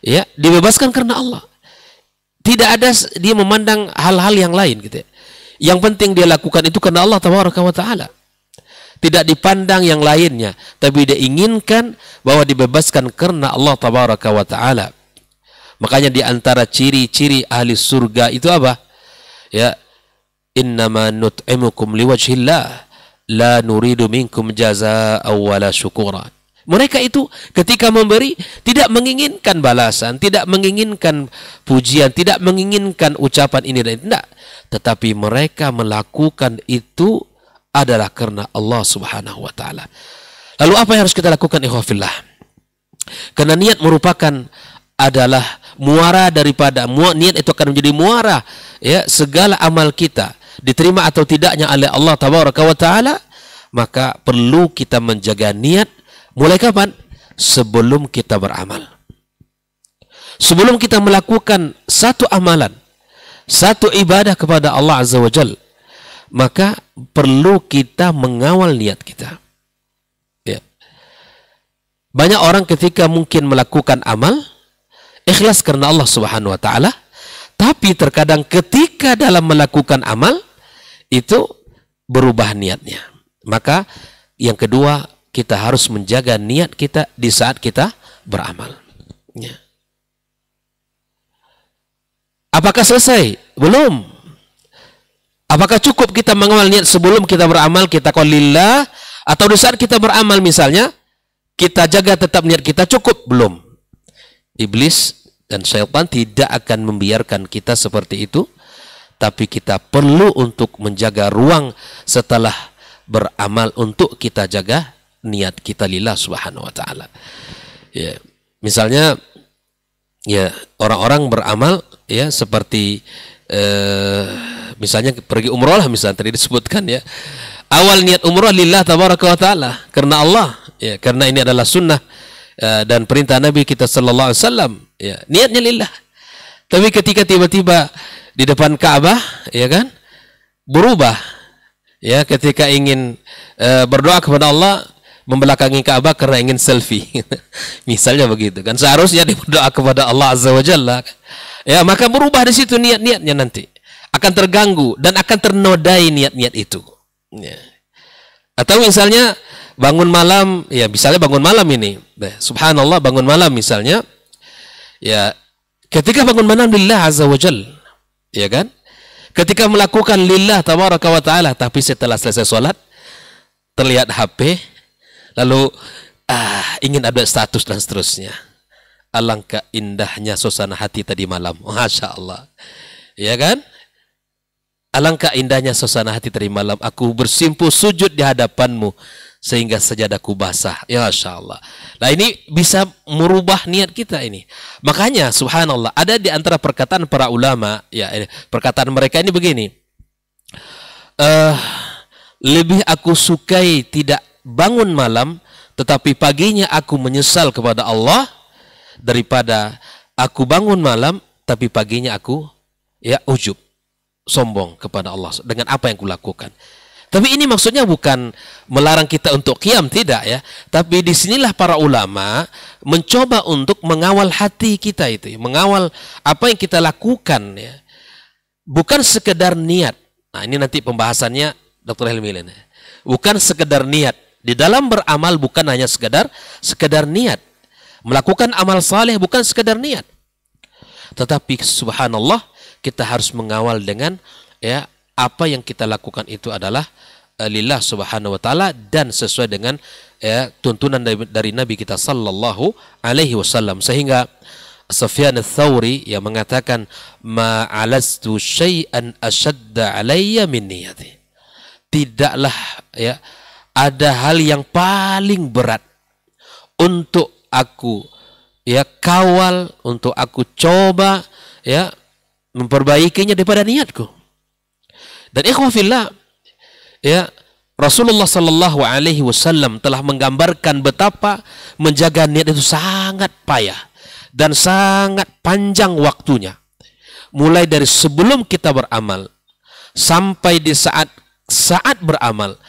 Speaker 5: Ya, dibebaskan karena Allah. Tidak ada dia memandang hal-hal yang lain gitu ya. Yang penting dia lakukan itu karena Allah Tabaraka wa taala. Tidak dipandang yang lainnya, tapi dia inginkan bahwa dibebaskan karena Allah Tabaraka wa taala. Makanya di antara ciri-ciri ahli surga itu apa? Ya, innama nut'imukum liwajhillah la nuridu minkum jazaa'an wala syukura. Mereka itu ketika memberi tidak menginginkan balasan, tidak menginginkan pujian, tidak menginginkan ucapan ini dan itu, tidak. Tetapi mereka melakukan itu adalah karena Allah Subhanahu wa taala. Lalu apa yang harus kita lakukan, ikhwafillah? Karena niat merupakan adalah muara daripada niat itu akan menjadi muara ya segala amal kita, diterima atau tidaknya oleh Allah Tabaraka wa taala, maka perlu kita menjaga niat. Mulai kapan? Sebelum kita beramal. Sebelum kita melakukan satu amalan, satu ibadah kepada Allah Azza wa Jalla, maka perlu kita mengawal niat kita. Ya. Banyak orang ketika mungkin melakukan amal ikhlas karena Allah Subhanahu wa taala, tapi terkadang ketika dalam melakukan amal itu berubah niatnya. Maka yang kedua, kita harus menjaga niat kita di saat kita beramal. Ya. Apakah selesai? Belum. Apakah cukup kita mengawal niat sebelum kita beramal, kita qul lillah, atau di saat kita beramal misalnya kita jaga tetap niat kita cukup? Belum. Iblis dan syaitan tidak akan membiarkan kita seperti itu, tapi kita perlu untuk menjaga ruang setelah beramal untuk kita jaga niat kita lillah Subhanahu wa taala. Ya, misalnya ya orang-orang beramal ya seperti misalnya pergi umroh lah, misalnya tadi disebutkan ya, awal niat umroh lillah tabaraka wa taala, karena Allah ya, karena ini adalah sunnah dan perintah Nabi kita sallallahu alaihi wasallam ya, niatnya lillah. Tapi ketika tiba-tiba di depan Ka'bah ya kan berubah ya, ketika ingin berdoa kepada Allah membelakangi Ka'bah karena ingin selfie misalnya begitu kan, seharusnya dia berdoa kepada Allah Azza wa Jalla ya, maka berubah di situ niat-niatnya, nanti akan terganggu dan akan ternodai niat-niat itu ya. Atau misalnya bangun malam ya, misalnya bangun malam ini subhanallah, bangun malam misalnya ya, ketika bangun malam lillah Azza wa Jalla ya kan, ketika melakukan lillah tabaraka wa ta'ala, tapi setelah selesai sholat terlihat HP, lalu ingin update status dan seterusnya. Alangkah indahnya suasana hati tadi malam, masya Allah ya kan, alangkah indahnya suasana hati tadi malam, aku bersimpuh sujud di hadapanmu sehingga sajadaku basah, ya masya Allah. Nah ini bisa merubah niat kita ini. Makanya subhanallah, ada di antara perkataan para ulama ya, perkataan mereka ini begini, lebih aku sukai tidak bangun malam tetapi paginya aku menyesal kepada Allah, daripada aku bangun malam tapi paginya aku ya ujub, sombong kepada Allah dengan apa yang kulakukan. Tapi ini maksudnya bukan melarang kita untuk qiyam, tidak ya. Tapi disinilah para ulama mencoba untuk mengawal hati kita itu, mengawal apa yang kita lakukan ya. Bukan sekedar niat. Nah, ini nanti pembahasannya Dr. Helmi ini. Bukan sekedar niat. Di dalam beramal bukan hanya sekedar niat. Melakukan amal saleh bukan sekedar niat. Tetapi subhanallah, kita harus mengawal dengan ya apa yang kita lakukan itu adalah lillah subhanahu wa ta'ala dan sesuai dengan ya, tuntunan dari Nabi kita sallallahu alaihi wasallam. Sehingga Sufyan ats-Tsauri yang mengatakan ma'alastu syai'an ashadda alayya min niyati. Tidaklah ya ada hal yang paling berat untuk aku ya kawal, untuk aku coba ya memperbaikinya daripada niatku. Dan ikhwah fillah ya, Rasulullah sallallahu alaihi wasallam telah menggambarkan betapa menjaga niat itu sangat payah dan sangat panjang waktunya. Mulai dari sebelum kita beramal sampai di saat beramal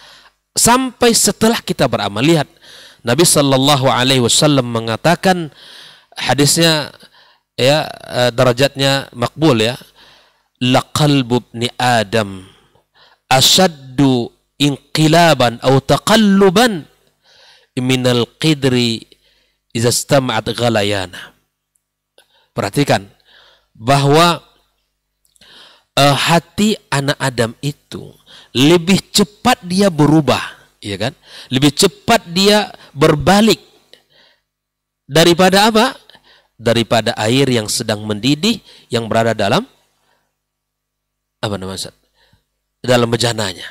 Speaker 5: sampai setelah kita beramal. Lihat, Nabi sallallahu alaihi wasallam mengatakan, hadisnya ya derajatnya makbul ya, laqalbu ibni adam ashaddu inqilaban atau taqalluban minal qidri iza istama'at ghalayana. Perhatikan bahwa hati anak Adam itu lebih cepat dia berubah, ya kan? Lebih cepat dia berbalik daripada apa? Daripada air yang sedang mendidih yang berada dalam apa namanya? Dalam bejananya.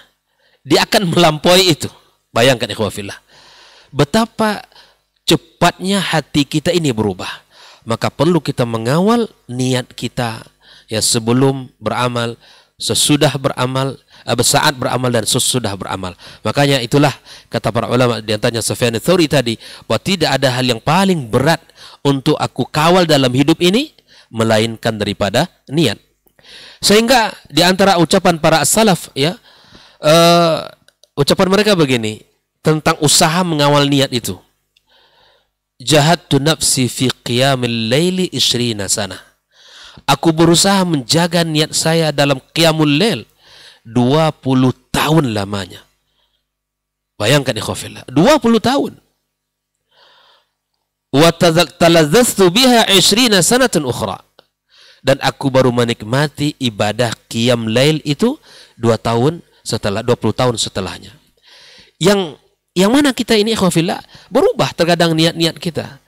Speaker 5: Dia akan melampaui itu. Bayangkan ikhwah fillah. Betapa cepatnya hati kita ini berubah. Maka perlu kita mengawal niat kita ya sebelum beramal, sesudah beramal, saat beramal dan sesudah beramal. Makanya itulah kata para ulama, di antaranya Sufyan ats-Tsauri tadi, bahwa tidak ada hal yang paling berat untuk aku kawal dalam hidup ini melainkan daripada niat. Sehingga di antara ucapan para as-salaf ya, ucapan mereka begini tentang usaha mengawal niat itu. Jahadtu nafsi fi qiyamil laili 20 sana. Aku berusaha menjaga niat saya dalam qiyamul lail 20 tahun lamanya. Bayangkan ikhwafillah, 20 tahun. Wa talazzastu biha 20 sanatan ukhra. Dan aku baru menikmati ibadah qiyam lail itu 20 tahun setelahnya. Yang mana kita ini ikhwafillah berubah terkadang niat-niat kita.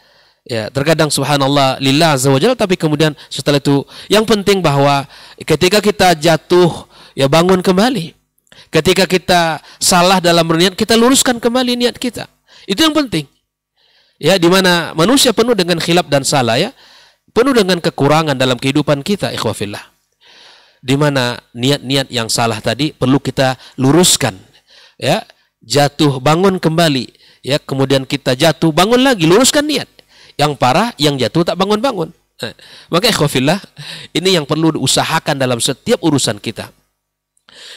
Speaker 5: Ya, terkadang subhanallah lillah azza wajalla, tapi kemudian setelah itu yang penting bahwa ketika kita jatuh ya bangun kembali. Ketika kita salah dalam berniat, kita luruskan kembali niat kita. Itu yang penting. Ya, di mana manusia penuh dengan khilaf dan salah ya. Penuh dengan kekurangan dalam kehidupan kita ikhwafillah. Di mana niat-niat yang salah tadi perlu kita luruskan. Ya, jatuh bangun kembali. Ya, kemudian kita jatuh bangun lagi, luruskan niat. Yang parah, yang jatuh tak bangun-bangun. Maka ikhwafillah, ini yang perlu diusahakan dalam setiap urusan kita.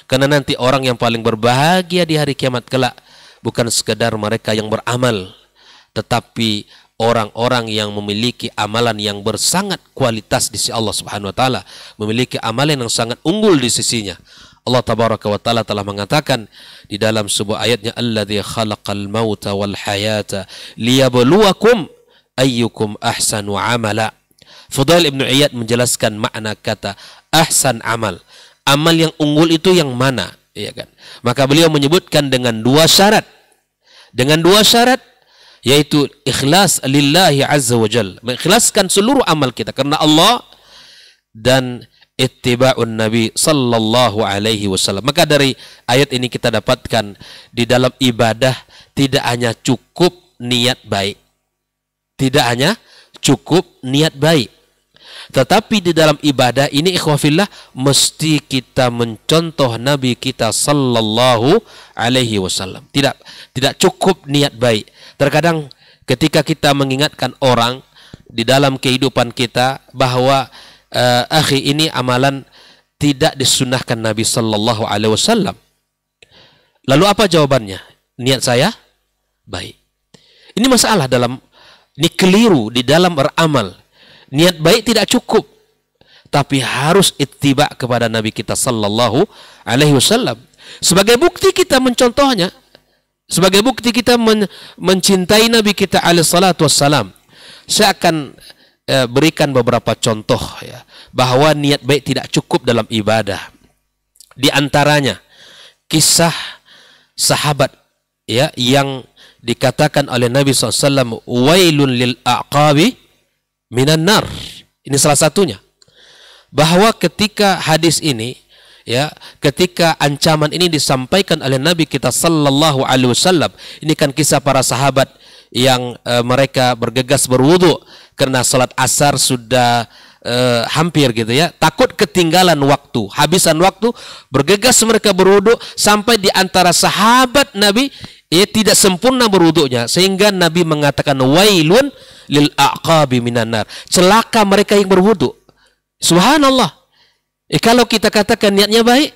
Speaker 5: Karena nanti orang yang paling berbahagia di hari kiamat kelak bukan sekedar mereka yang beramal, tetapi orang-orang yang memiliki amalan yang bersangat kualitas di sisi Allah Subhanahu wa taala, memiliki amalan yang sangat unggul di sisinya. Allah tabaraka wa taala telah mengatakan di dalam sebuah ayatnya, alladzi khalaqal mauta wal hayata liyabluwakum ayyukum ahsanu amala. Fudail Ibn Iyad menjelaskan makna kata ahsan amal. Amal yang unggul itu yang mana? Ya kan? Maka beliau menyebutkan dengan dua syarat. Dengan dua syarat, yaitu ikhlas lillahi azza wa jalla. Mengikhlaskan seluruh amal kita karena Allah dan ittiba'un Nabi sallallahu alaihi wasallam. Maka dari ayat ini kita dapatkan di dalam ibadah tidak hanya cukup niat baik. Tidak hanya cukup niat baik. Tetapi di dalam ibadah ini ikhwafillah mesti kita mencontoh Nabi kita sallallahu alaihi wasallam. Tidak cukup niat baik. Terkadang ketika kita mengingatkan orang di dalam kehidupan kita bahwa akhi ini amalan tidak disunnahkan Nabi sallallahu alaihi wasallam. Lalu apa jawabannya? Niat saya baik. Ini masalah ini keliru di dalam beramal. Niat baik tidak cukup, tapi harus ittiba kepada Nabi kita sallallahu alaihi wasallam. Sebagai bukti kita mencontohnya, sebagai bukti kita mencintai Nabi kita alaihi salatu wassalam. Saya akan berikan beberapa contoh ya, bahwa niat baik tidak cukup dalam ibadah. Di antaranya kisah sahabat ya yang dikatakan oleh Nabi SAW, wailun lil aqabi minan nar. Ini salah satunya. Bahwa ketika hadis ini ya, ketika ancaman ini disampaikan oleh Nabi kita sallallahu alaihi wasallam, ini kan kisah para sahabat yang mereka bergegas berwudu karena salat asar sudah hampir gitu ya, takut ketinggalan waktu, habisan waktu, bergegas mereka berwudu sampai di antara sahabat Nabi tidak sempurna berwudunya, sehingga Nabi mengatakan wailun lil aqabi minan nar, celaka mereka yang berwudu. Subhanallah. Kalau kita katakan niatnya baik,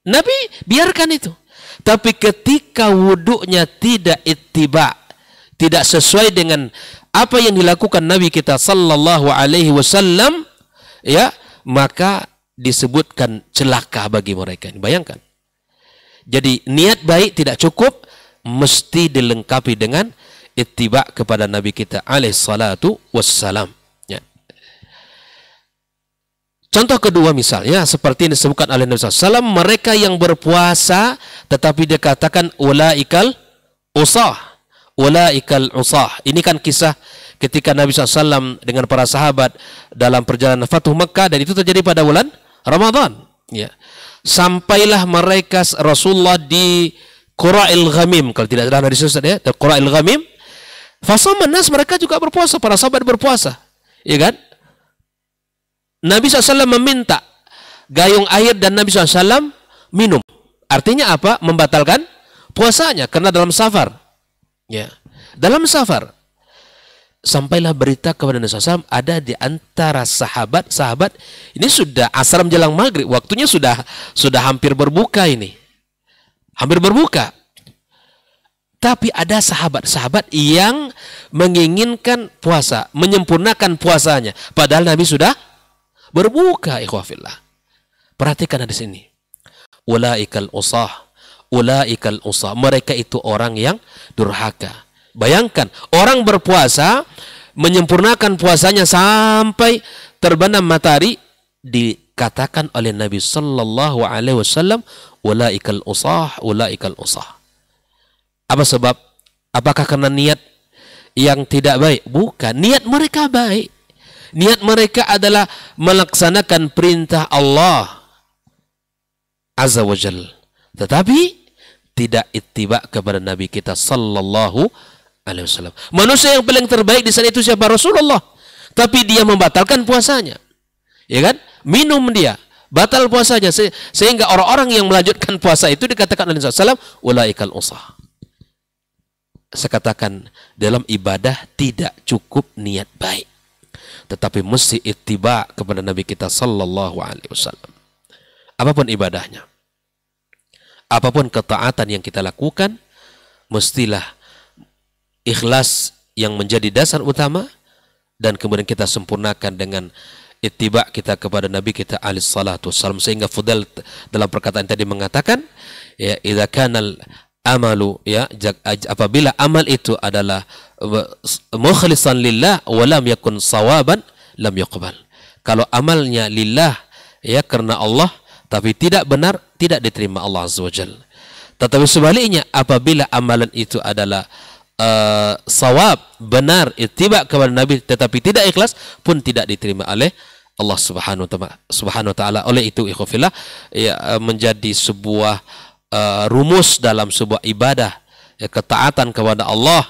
Speaker 5: Nabi biarkan itu. Tapi ketika wudunya tidak ittiba, tidak sesuai dengan apa yang dilakukan Nabi kita sallallahu alaihi wasallam, ya, maka disebutkan celaka bagi mereka. Bayangkan. Jadi niat baik tidak cukup, mesti dilengkapi dengan ittiba kepada Nabi kita alaihi salatu wassalam. Ya. Contoh kedua misalnya seperti yang disebutkan oleh Nabi SAW, mereka yang berpuasa tetapi dikatakan ulaikal usah. Ulaikal usah. Ini kan kisah ketika Nabi SAW dengan para sahabat dalam perjalanan Fathu Makkah, dan itu terjadi pada bulan Ramadan. Ya. Sampailah mereka Rasulullah di Qura'il Ghamim, kalau tidak salah hadis ya, Qura'il Ghamim. Fasaman nas, mereka juga berpuasa, para sahabat berpuasa. Ya kan? Nabi SAW meminta gayung air dan Nabi SAW minum. Artinya apa? Membatalkan puasanya karena dalam safar. Ya, dalam safar. Sampailah berita kepada Nabi SAW, ada di antara sahabat ini sudah asar menjelang maghrib, waktunya sudah hampir berbuka ini. Hampir berbuka. Tapi ada sahabat-sahabat yang menginginkan puasa, menyempurnakan puasanya. Padahal Nabi sudah berbuka, ikhwafillah. Perhatikan hadis ini. Ulaikal usah. Ulaikal usah. Mereka itu orang yang durhaka. Bayangkan, orang berpuasa, menyempurnakan puasanya sampai terbenam matahari, dikatakan oleh Nabi sallallahu alaihi wasallam, ulaikal usah, ulaikal usah. Apa sebab? Apakah karena niat yang tidak baik? Bukan, niat mereka baik. Niat mereka adalah melaksanakan perintah Allah azza wa jalla, tetapi tidak ittiba kepada Nabi kita sallallahu alaihi wasallam. Manusia yang paling terbaik di sana itu siapa? Rasulullah. Tapi dia membatalkan puasanya. Ya kan? Minum dia, batal puasanya, sehingga orang-orang yang melanjutkan puasa itu dikatakan oleh Rasulullah SAW, ulaikal usah. Saya katakan, dalam ibadah tidak cukup niat baik, tetapi mesti ittiba kepada Nabi kita sallallahu alaihi wasallam. Apapun ibadahnya, apapun ketaatan yang kita lakukan, mestilah ikhlas yang menjadi dasar utama, dan kemudian kita sempurnakan dengan ittiba kita kepada Nabi kita alaihi salatu wassalam. Sehingga Fudail dalam perkataan tadi mengatakan, ya, idza kanal amalu, ya, apabila amal itu adalah mukhlisan lillah wa lam yakun sawaban lam yuqbal. Kalau amalnya lillah, ya, karena Allah, tapi tidak benar, tidak diterima Allah azza wajalla. Tetapi sebaliknya, apabila amalan itu adalah sawab, benar, ittiba kepada Nabi, tetapi tidak ikhlas, pun tidak diterima oleh Allah subhanahu wa ta'ala. Oleh itu, ikhwafillah, ya, menjadi sebuah rumus dalam sebuah ibadah, ya, ketaatan kepada Allah,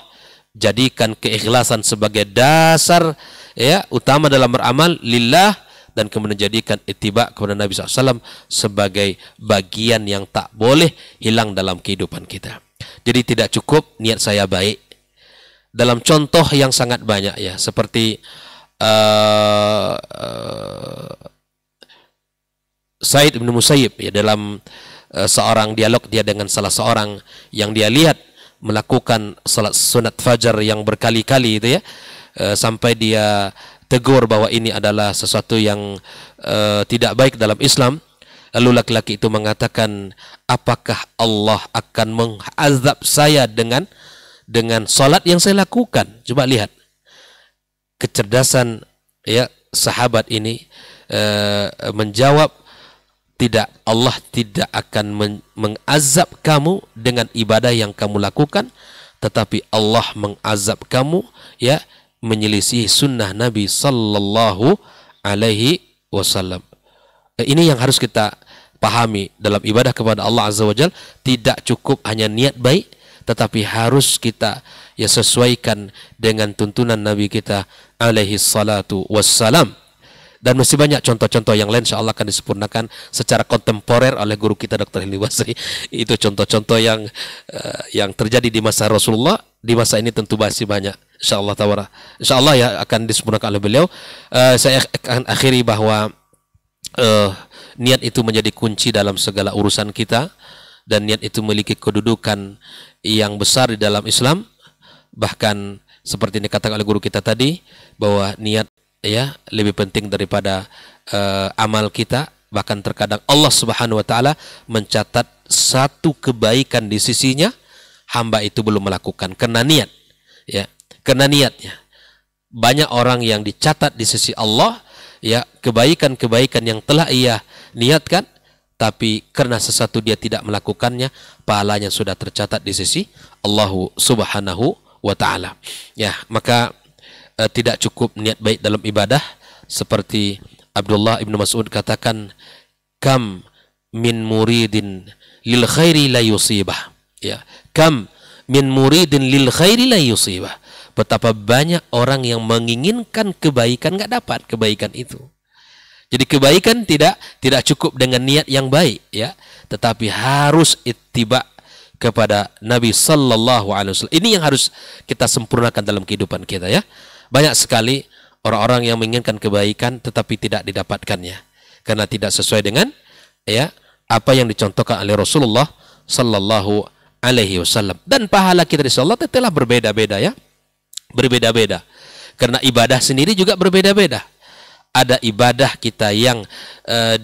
Speaker 5: jadikan keikhlasan sebagai dasar, ya, utama dalam beramal lillah, dan kemudian jadikan ittiba kepada Nabi SAW sebagai bagian yang tak boleh hilang dalam kehidupan kita. Jadi tidak cukup niat saya baik. Dalam contoh yang sangat banyak, ya, seperti Said bin Musayyib, ya, dalam seorang dialog dia dengan salah seorang yang dia lihat melakukan salat sunat fajar yang berkali-kali itu ya, sampai dia tegur bahwa ini adalah sesuatu yang tidak baik dalam Islam. Lalu laki-laki itu mengatakan, apakah Allah akan mengazab saya dengan salat yang saya lakukan? Coba lihat kecerdasan ya sahabat ini, menjawab, tidak, Allah tidak akan mengazab kamu dengan ibadah yang kamu lakukan, tetapi Allah mengazab kamu ya menyelisih sunnah Nabi sallallahu alaihi wasallam. Ini yang harus kita pahami dalam ibadah kepada Allah Azza wa Jalla. Tidak cukup hanya niat baik, tetapi harus kita ya sesuaikan dengan tuntunan Nabi kita alaihi salatu wassalam. Dan masih banyak contoh-contoh yang lain, insyaallah akan disempurnakan secara kontemporer oleh guru kita Dr. Hilmi Basri. Itu contoh-contoh yang terjadi di masa Rasulullah. Di masa ini tentu masih banyak, insyaallah tawara. Insyaallah ya akan disempurnakan oleh beliau. Saya akan akhiri bahwa niat itu menjadi kunci dalam segala urusan kita, dan niat itu memiliki kedudukan yang besar di dalam Islam. Bahkan seperti yang dikatakan oleh guru kita tadi, bahwa niat ya lebih penting daripada amal kita. Bahkan terkadang Allah Subhanahu wa taala mencatat satu kebaikan di sisinya, hamba itu belum melakukan karena niat ya, karena niatnya. Banyak orang yang dicatat di sisi Allah ya kebaikan-kebaikan yang telah ia niatkan, tapi karena sesuatu dia tidak melakukannya, pahalanya sudah tercatat di sisi Allah Subhanahu wa taala. Ya, maka tidak cukup niat baik dalam ibadah. Seperti Abdullah ibnu Mas'ud katakan, kam min muridin lil khairi la yusibah. Ya, kam min muridin lil khairi la yusibah. Betapa banyak orang yang menginginkan kebaikan nggak dapat kebaikan itu. Jadi kebaikan tidak cukup dengan niat yang baik ya, tetapi harus ittiba kepada Nabi sallallahu alaihi wasallam. Ini yang harus kita sempurnakan dalam kehidupan kita ya. Banyak sekali orang-orang yang menginginkan kebaikan tetapi tidak didapatkannya karena tidak sesuai dengan ya apa yang dicontohkan oleh Rasulullah sallallahu alaihi wasallam. Dan pahala kita di Allah telah berbeda-beda ya. Berbeda-beda. Karena ibadah sendiri juga berbeda-beda. Ada ibadah kita yang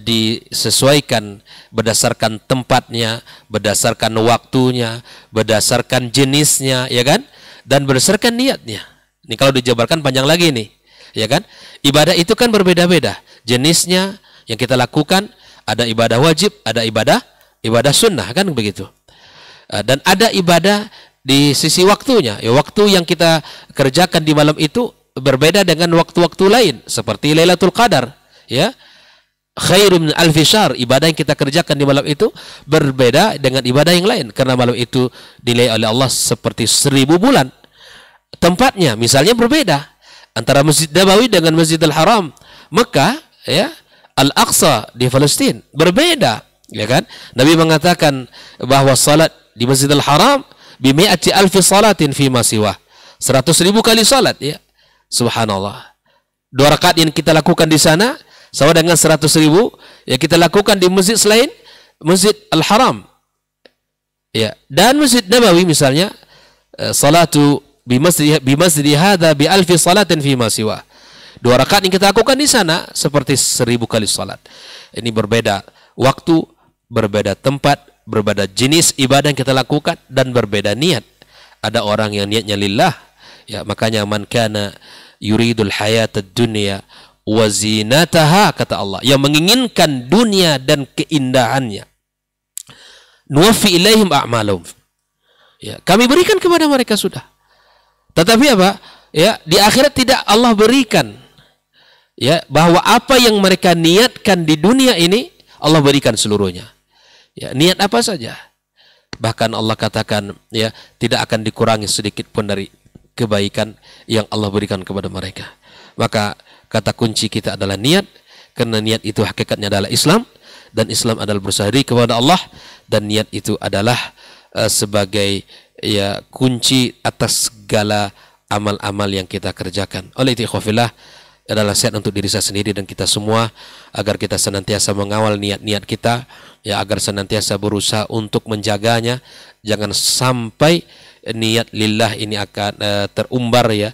Speaker 5: disesuaikan berdasarkan tempatnya, berdasarkan waktunya, berdasarkan jenisnya, ya kan? Dan berdasarkan niatnya. Ini kalau dijabarkan panjang lagi nih, ya kan? Ibadah itu kan berbeda-beda. Jenisnya yang kita lakukan, ada ibadah wajib, ada ibadah sunnah, kan begitu. Dan ada ibadah di sisi waktunya. Ya, waktu yang kita kerjakan di malam itu berbeda dengan waktu-waktu lain, seperti Lailatul Qadar, ya. Khairum min alfi syahr, ibadah yang kita kerjakan di malam itu berbeda dengan ibadah yang lain karena malam itu dinilai oleh Allah seperti 1000 bulan. Tempatnya misalnya berbeda antara Masjid Nabawi dengan Masjidil Haram Mekah ya, Al-Aqsa di Palestina berbeda, ya kan? Nabi mengatakan bahwa salat di Masjidil Haram bimi'ati alfi salatin fi ma siwa, 100.000 kali salat ya. Subhanallah. 2 rakaat yang kita lakukan di sana sama dengan 100.000 yang kita lakukan di masjid selain Masjid Al-Haram. Ya, dan Masjid Nabawi misalnya salatu bi masjid hadza bi alfi salatin fi ma siwa. 2 rakaat yang kita lakukan di sana seperti 1000 kali salat. Ini berbeda waktu, berbeda tempat, berbeda jenis ibadah yang kita lakukan dan berbeda niat. Ada orang yang niatnya lillah. Ya, makanya man kana yuridul hayatad dunya wa zinataha, kata Allah, yang menginginkan dunia dan keindahannya, nuwaffi ilaihim a'malahum. Ya, kami berikan kepada mereka sudah. Tetapi apa? Ya, di akhirat tidak Allah berikan. Ya, bahwa apa yang mereka niatkan di dunia ini Allah berikan seluruhnya. Ya, niat apa saja. Bahkan Allah katakan ya, tidak akan dikurangi sedikit pun dari kebaikan yang Allah berikan kepada mereka. Maka kata kunci kita adalah niat, karena niat itu hakikatnya adalah Islam, dan Islam adalah bersahari kepada Allah, dan niat itu adalah sebagai ya kunci atas segala amal-amal yang kita kerjakan. Oleh itu ikhwafillah, adalah nasihat untuk diri saya sendiri dan kita semua, agar kita senantiasa mengawal niat-niat kita, ya, agar senantiasa berusaha untuk menjaganya. Jangan sampai niat lillah ini akan terumbar, ya,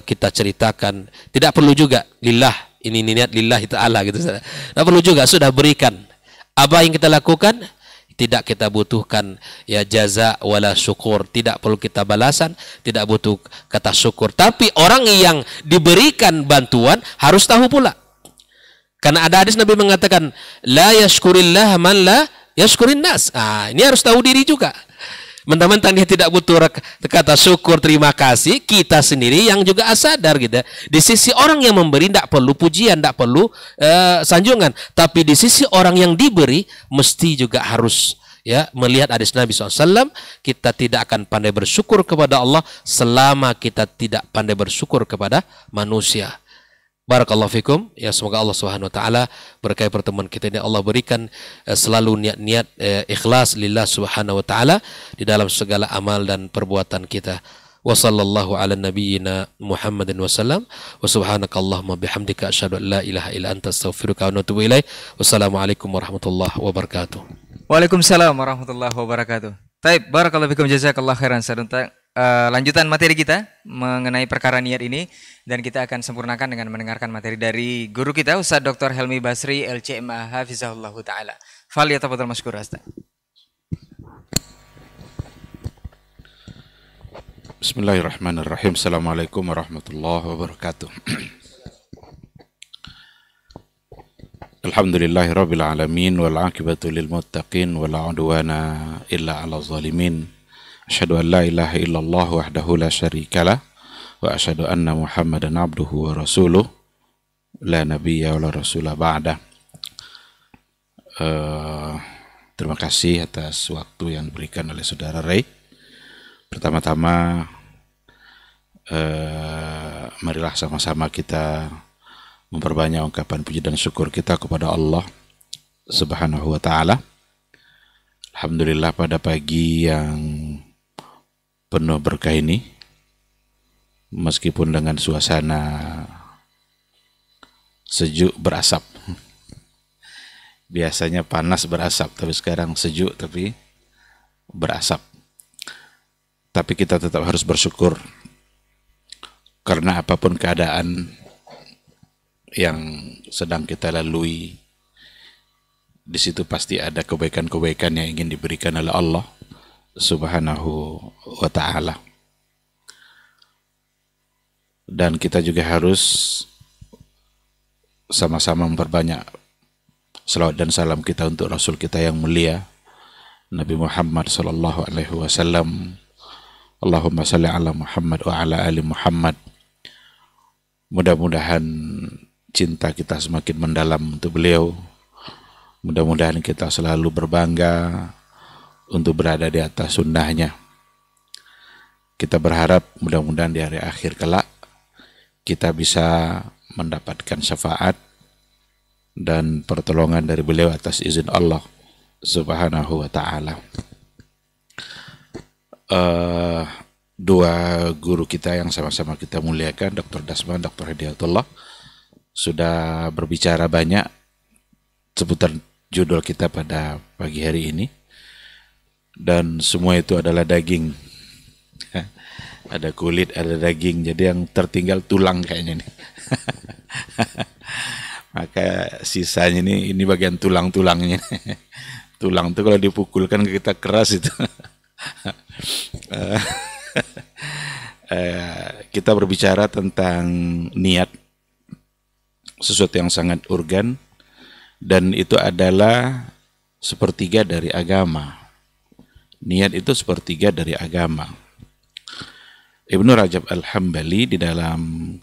Speaker 5: kita ceritakan. Tidak perlu juga lillah, ini niat lillahi ta'ala gitu. Tidak perlu juga, sudah berikan. Apa yang kita lakukan tidak kita butuhkan, ya, jaza wala syukur, tidak perlu kita balasan, tidak butuh kata syukur. Tapi orang yang diberikan bantuan harus tahu pula, karena ada hadis Nabi mengatakan la yashkurillah man la yashkurin nas. Ini harus tahu diri juga. Mentang-mentang dia tidak butuh kata syukur, terima kasih, kita sendiri yang juga sadar gitu. Di sisi orang yang memberi tidak perlu pujian, tidak perlu sanjungan, tapi di sisi orang yang diberi mesti juga harus, ya, melihat hadis Nabi SAW, kita tidak akan pandai bersyukur kepada Allah selama kita tidak pandai bersyukur kepada manusia. Barakallahu fikum, ya, semoga Allah Subhanahu wa taala berkahi pertemuan kita ini. Allah berikan selalu niat-niat ikhlas lillah Subhanahu wa taala di dalam segala amal dan perbuatan kita. Wa sallallahu ala nabiyyina Muhammadin wasallam wa subhanakallahumma bihamdika asyhadu an la ilaha illa anta astaghfiruka wa atubu ilaik. Wassalamualaikum warahmatullahi wabarakatuh.
Speaker 4: Waalaikumsalam warahmatullahi wabarakatuh. Taib, barakallahu fikum, jazakallahu khairan. Lanjutan materi kita mengenai perkara niat ini, dan kita akan sempurnakan dengan mendengarkan materi dari guru kita Ustaz Dr. Helmi Basri LCMA hafizahullah taala. Falyatafadhal mashkur Ustaz.
Speaker 2: Bismillahirrahmanirrahim. Assalamualaikum warahmatullahi wabarakatuh. Alhamdulillahirabbil alamin wal aqibatu lil muttaqin wala udwana illa 'alal zalimin. Asyhadu an la ilaha illallah wahdahu la syarikalah wa asyhadu anna Muhammadan abduhu wa rasuluh la nabiyya wa la rasula ba'da. Terima kasih atas waktu yang diberikan oleh Saudara Ray. Pertama-tama marilah sama-sama kita memperbanyak ungkapan puji dan syukur kita kepada Allah Subhanahu wa taala. Alhamdulillah, pada pagi yang penuh berkah ini, meskipun dengan suasana sejuk berasap. Biasanya panas berasap, tapi sekarang sejuk tapi berasap. Tapi kita tetap harus bersyukur, karena apapun keadaan yang sedang kita lalui, di situ pasti ada kebaikan-kebaikan yang ingin diberikan oleh Allah Subhanahu wa ta'ala. Dan kita juga harus sama-sama memperbanyak salawat dan salam kita untuk Rasul kita yang mulia, Nabi Muhammad sallallahu alaihi wasallam. Allahumma salli ala Muhammad wa ala ali Muhammad. Mudah-mudahan cinta kita semakin mendalam untuk beliau. Mudah-mudahan kita selalu berbangga untuk berada di atas sunnahnya. Kita berharap mudah-mudahan di hari akhir kelak kita bisa mendapatkan syafaat dan pertolongan dari beliau atas izin Allah Subhanahu wa ta'ala. Dua guru kita yang sama-sama kita muliakan, Dr. Dasman, Dr. Hidayatullah, sudah berbicara banyak seputar judul kita pada pagi hari ini, dan semua itu adalah daging. Ada kulit, ada daging, jadi yang tertinggal tulang kayaknya nih. Maka sisanya ini bagian tulang-tulangnya. Tulang itu kalau dipukulkan kita keras itu. Kita berbicara tentang niat, sesuatu yang sangat urgen, dan itu adalah sepertiga dari agama. Niat itu sepertiga dari agama. Ibnu Rajab Al-Hambali di dalam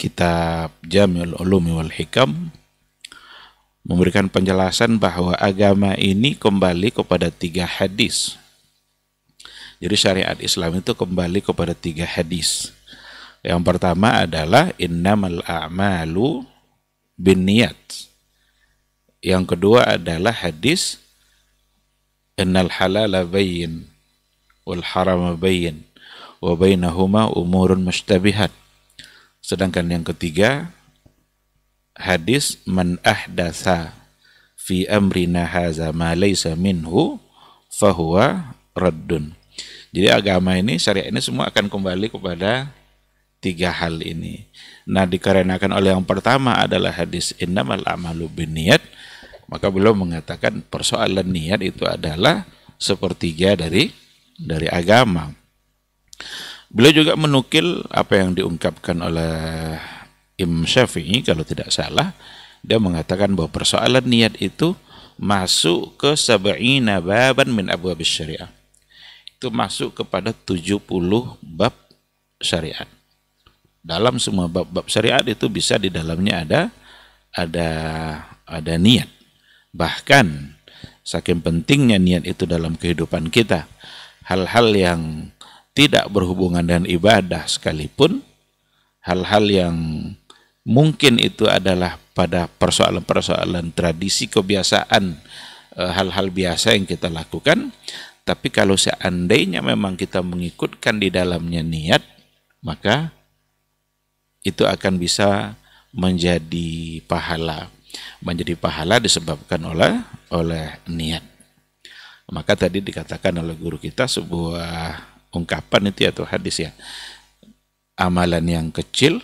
Speaker 2: kitab Jami'ul Ulumi wal Hikam memberikan penjelasan bahwa agama ini kembali kepada 3 hadis. Jadi syariat Islam itu kembali kepada 3 hadis. Yang pertama adalah innamal a'malu binniyat. Yang kedua adalah hadis innal halala bayyin wal harama bayyin wa bainahuma umurun mushtabihat. Sedangkan yang ketiga hadis man ahdatsa fi amrina hadza ma laysa minhu fahuwa raddun. Jadi agama ini, syariat ini semua akan kembali kepada tiga hal ini. Nah, dikarenakan oleh yang pertama adalah hadis innamal a'malu binniyat, maka beliau mengatakan persoalan niat itu adalah sepertiga dari agama. Beliau juga menukil apa yang diungkapkan oleh Imam Syafi'i kalau tidak salah. Dia mengatakan bahwa persoalan niat itu masuk ke sab'ina baban min abwabis syariah. Itu masuk kepada 70 bab syariat. Dalam semua bab-bab syariat itu bisa di dalamnya ada niat. Bahkan saking pentingnya niat itu dalam kehidupan kita, hal-hal yang tidak berhubungan dengan ibadah sekalipun, hal-hal yang mungkin itu adalah pada persoalan-persoalan tradisi, kebiasaan, hal-hal biasa yang kita lakukan, tapi kalau seandainya memang kita mengikutkan di dalamnya niat, maka itu akan bisa menjadi pahala. Menjadi pahala disebabkan oleh niat. Maka tadi dikatakan oleh guru kita sebuah ungkapan itu atau hadis ya, amalan yang kecil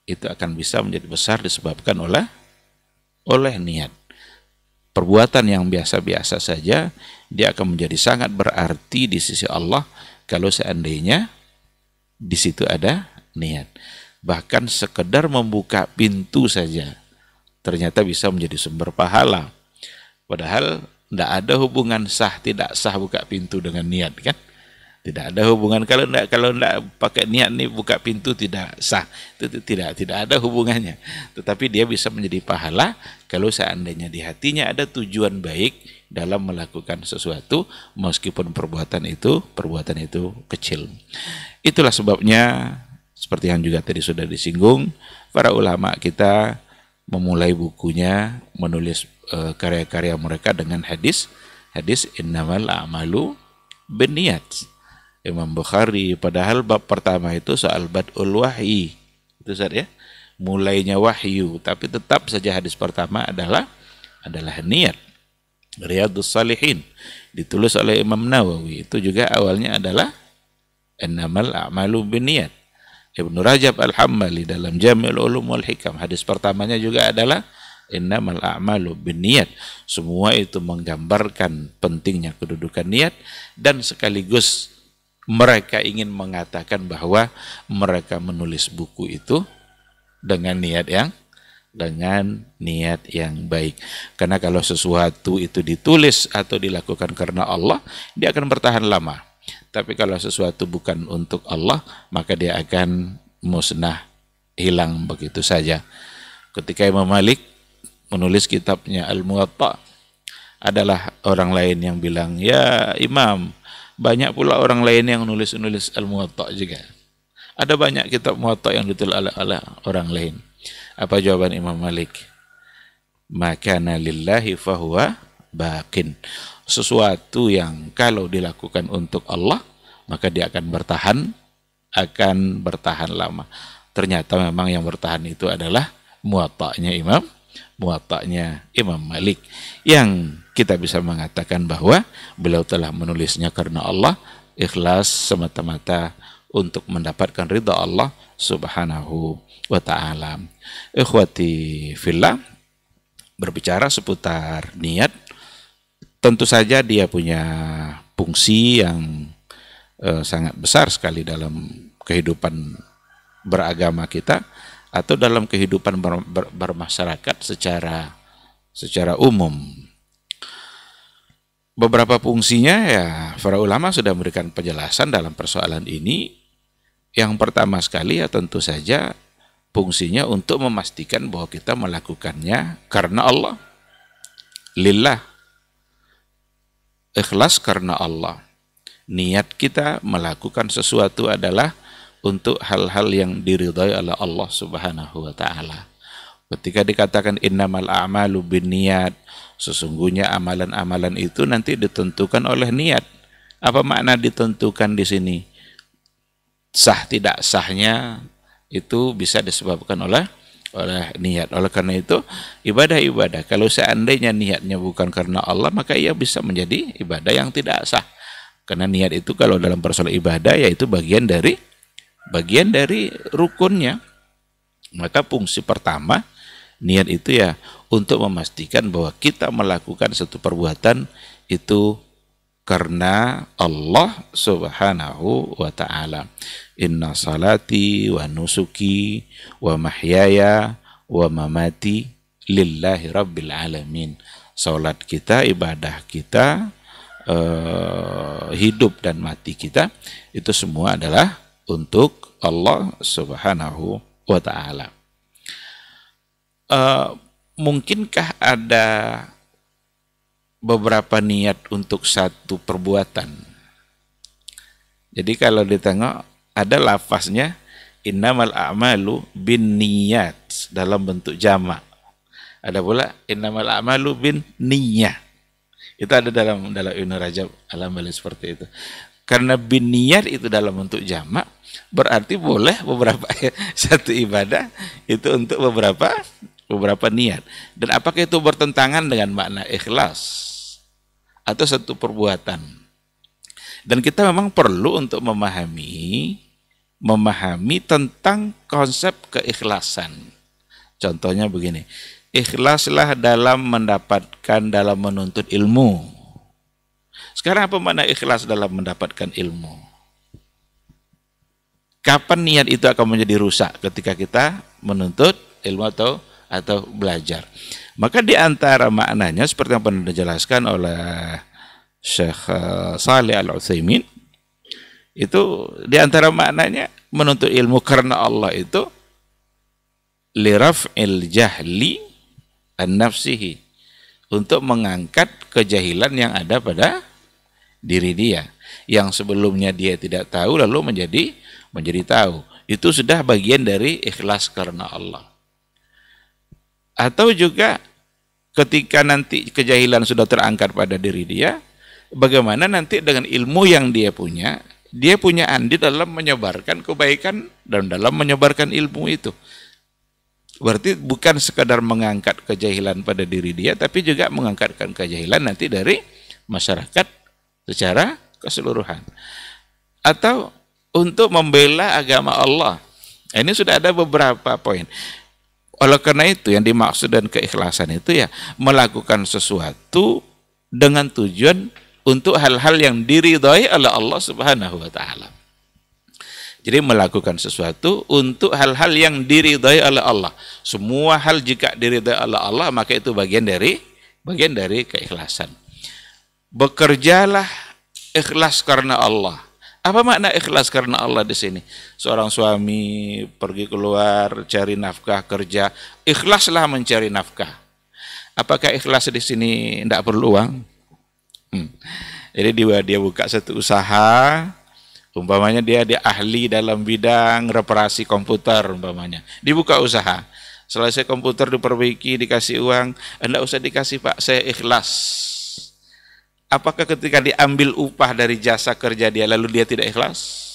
Speaker 2: itu akan bisa menjadi besar disebabkan oleh niat. Perbuatan yang biasa-biasa saja dia akan menjadi sangat berarti di sisi Allah kalau seandainya di situ ada niat. Bahkan sekedar membuka pintu saja ternyata bisa menjadi sumber pahala. Padahal tidak ada hubungan sah tidak sah buka pintu dengan niat, kan? Tidak ada hubungan. Kalau tidak pakai niat nih buka pintu tidak sah. Itu tidak ada hubungannya. Tetapi dia bisa menjadi pahala kalau seandainya di hatinya ada tujuan baik dalam melakukan sesuatu meskipun perbuatan itu kecil. Itulah sebabnya seperti yang juga tadi sudah disinggung, para ulama kita memulai bukunya, menulis karya-karya mereka dengan hadis innamal a'malu binniyat. Imam Bukhari padahal bab pertama itu soal bad'ul wahyi. Itu saja ya. Mulainya wahyu, tapi tetap saja hadis pertama adalah niat. Riyadhus Shalihin ditulis oleh Imam Nawawi, itu juga awalnya adalah innamal a'malu binniyat. Ibnu Rajab Al-Hambali dalam Jami'ul Ulum wal Hikam hadis pertamanya juga adalah innamal a'malu binniyat. Semua itu menggambarkan pentingnya kedudukan niat, dan sekaligus mereka ingin mengatakan bahwa mereka menulis buku itu dengan niat yang baik. Karena kalau sesuatu itu ditulis atau dilakukan karena Allah, dia akan bertahan lama. Tapi kalau sesuatu bukan untuk Allah, maka dia akan musnah, hilang begitu saja. Ketika Imam Malik menulis kitabnya Al-Muwatta, adalah orang lain yang bilang, ya Imam, banyak pula orang lain yang nulis Al-Muwatta juga. Ada banyak kitab Muwatta yang ditulis oleh orang lain. Apa jawaban Imam Malik? Makana lillahi fahuwa baqin. Sesuatu yang kalau dilakukan untuk Allah, maka dia akan bertahan lama. Ternyata memang yang bertahan itu adalah Muwatta'nya Imam Malik, yang kita bisa mengatakan bahwa beliau telah menulisnya karena Allah, ikhlas semata-mata untuk mendapatkan ridha Allah Subhanahu wa ta'ala. Ikhwati fillah, berbicara seputar niat, tentu saja dia punya fungsi yang sangat besar sekali dalam kehidupan beragama kita atau dalam kehidupan bermasyarakat secara umum. Beberapa fungsinya ya para ulama sudah memberikan penjelasan dalam persoalan ini. Yang pertama sekali ya tentu saja fungsinya untuk memastikan bahwa kita melakukannya karena Allah. Lillah. Ikhlas karena Allah. Niat kita melakukan sesuatu adalah untuk hal-hal yang diridhai oleh Allah Subhanahu wa ta'ala. Ketika dikatakan innamal a'malu binniyat, sesungguhnya amalan-amalan itu nanti ditentukan oleh niat. Apa makna ditentukan di sini? Sah tidak sahnya itu bisa disebabkan oleh oleh niat. Oleh karena itu ibadah-ibadah kalau seandainya niatnya bukan karena Allah, maka ia bisa menjadi ibadah yang tidak sah. Karena niat itu kalau dalam persoalan ibadah yaitu bagian dari rukunnya. Maka fungsi pertama niat itu ya untuk memastikan bahwa kita melakukan satu perbuatan itu karena Allah Subhanahu wa ta'ala. Inna salati wa nusuki wa mahyaya wa mamati lillahi rabbil alamin. Salat kita, ibadah kita, hidup dan mati kita itu semua adalah untuk Allah Subhanahu wa ta'ala. Mungkinkah ada beberapa niat untuk satu perbuatan? Jadi kalau ditengok ada lafaznya innamal a'malu bin niyat dalam bentuk jamak. Ada pula innamal a'malu bin niyah. Itu ada dalam Ibnu Rajab Al-Hambali seperti itu. Karena bin niyat itu dalam bentuk jamak, berarti boleh beberapa satu ibadah itu untuk beberapa niat. Dan apakah itu bertentangan dengan makna ikhlas atau satu perbuatan? Dan kita memang perlu untuk memahami tentang konsep keikhlasan. Contohnya begini, ikhlaslah dalam menuntut ilmu. Sekarang apa makna ikhlas dalam mendapatkan ilmu? Kapan niat itu akan menjadi rusak? Ketika kita menuntut ilmu atau belajar. Maka di antara maknanya seperti yang pernah dijelaskan oleh Syekh Shalih Al-Utsaimin, itu di antara maknanya menuntut ilmu karena Allah itu liraf'il jahli an nafsihi, untuk mengangkat kejahilan yang ada pada diri dia, yang sebelumnya dia tidak tahu lalu menjadi tahu. Itu sudah bagian dari ikhlas karena Allah. Atau juga ketika nanti kejahilan sudah terangkat pada diri dia, bagaimana nanti dengan ilmu yang dia punya andil dalam menyebarkan kebaikan dan dalam menyebarkan ilmu itu. Berarti bukan sekadar mengangkat kejahilan pada diri dia, tapi juga mengangkatkan kejahilan nanti dari masyarakat secara keseluruhan. Atau untuk membela agama Allah. Ini sudah ada beberapa poin. Oleh karena itu yang dimaksud dan keikhlasan itu ya melakukan sesuatu dengan tujuan untuk hal-hal yang diridhai oleh Allah Subhanahu wa ta'ala. Jadi melakukan sesuatu untuk hal-hal yang diridhai oleh Allah. Semua hal jika diridhai oleh Allah maka itu bagian dari keikhlasan. Bekerjalah ikhlas karena Allah. Apa makna ikhlas karena Allah di sini? Seorang suami pergi keluar cari nafkah, kerja, ikhlaslah mencari nafkah. Apakah ikhlas di sini tidak perlu uang? Jadi dia buka satu usaha, umpamanya dia ahli dalam bidang reparasi komputer umpamanya. Dibuka usaha. Selesai komputer diperbaiki, dikasih uang, enggak usah dikasih Pak, saya ikhlas. Apakah ketika diambil upah dari jasa kerja dia lalu dia tidak ikhlas?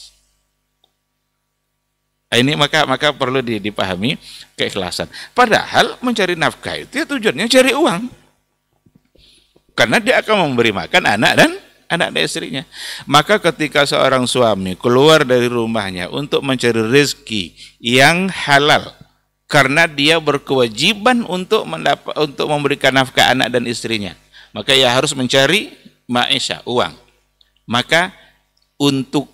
Speaker 2: Ini maka perlu dipahami keikhlasan. Padahal mencari nafkah itu ya tujuannya cari uang. Karena dia akan memberi makan anak dan istrinya. Maka ketika seorang suami keluar dari rumahnya untuk mencari rezeki yang halal, karena dia berkewajiban untuk memberikan nafkah anak dan istrinya, maka ia harus mencari maisha, uang. Maka untuk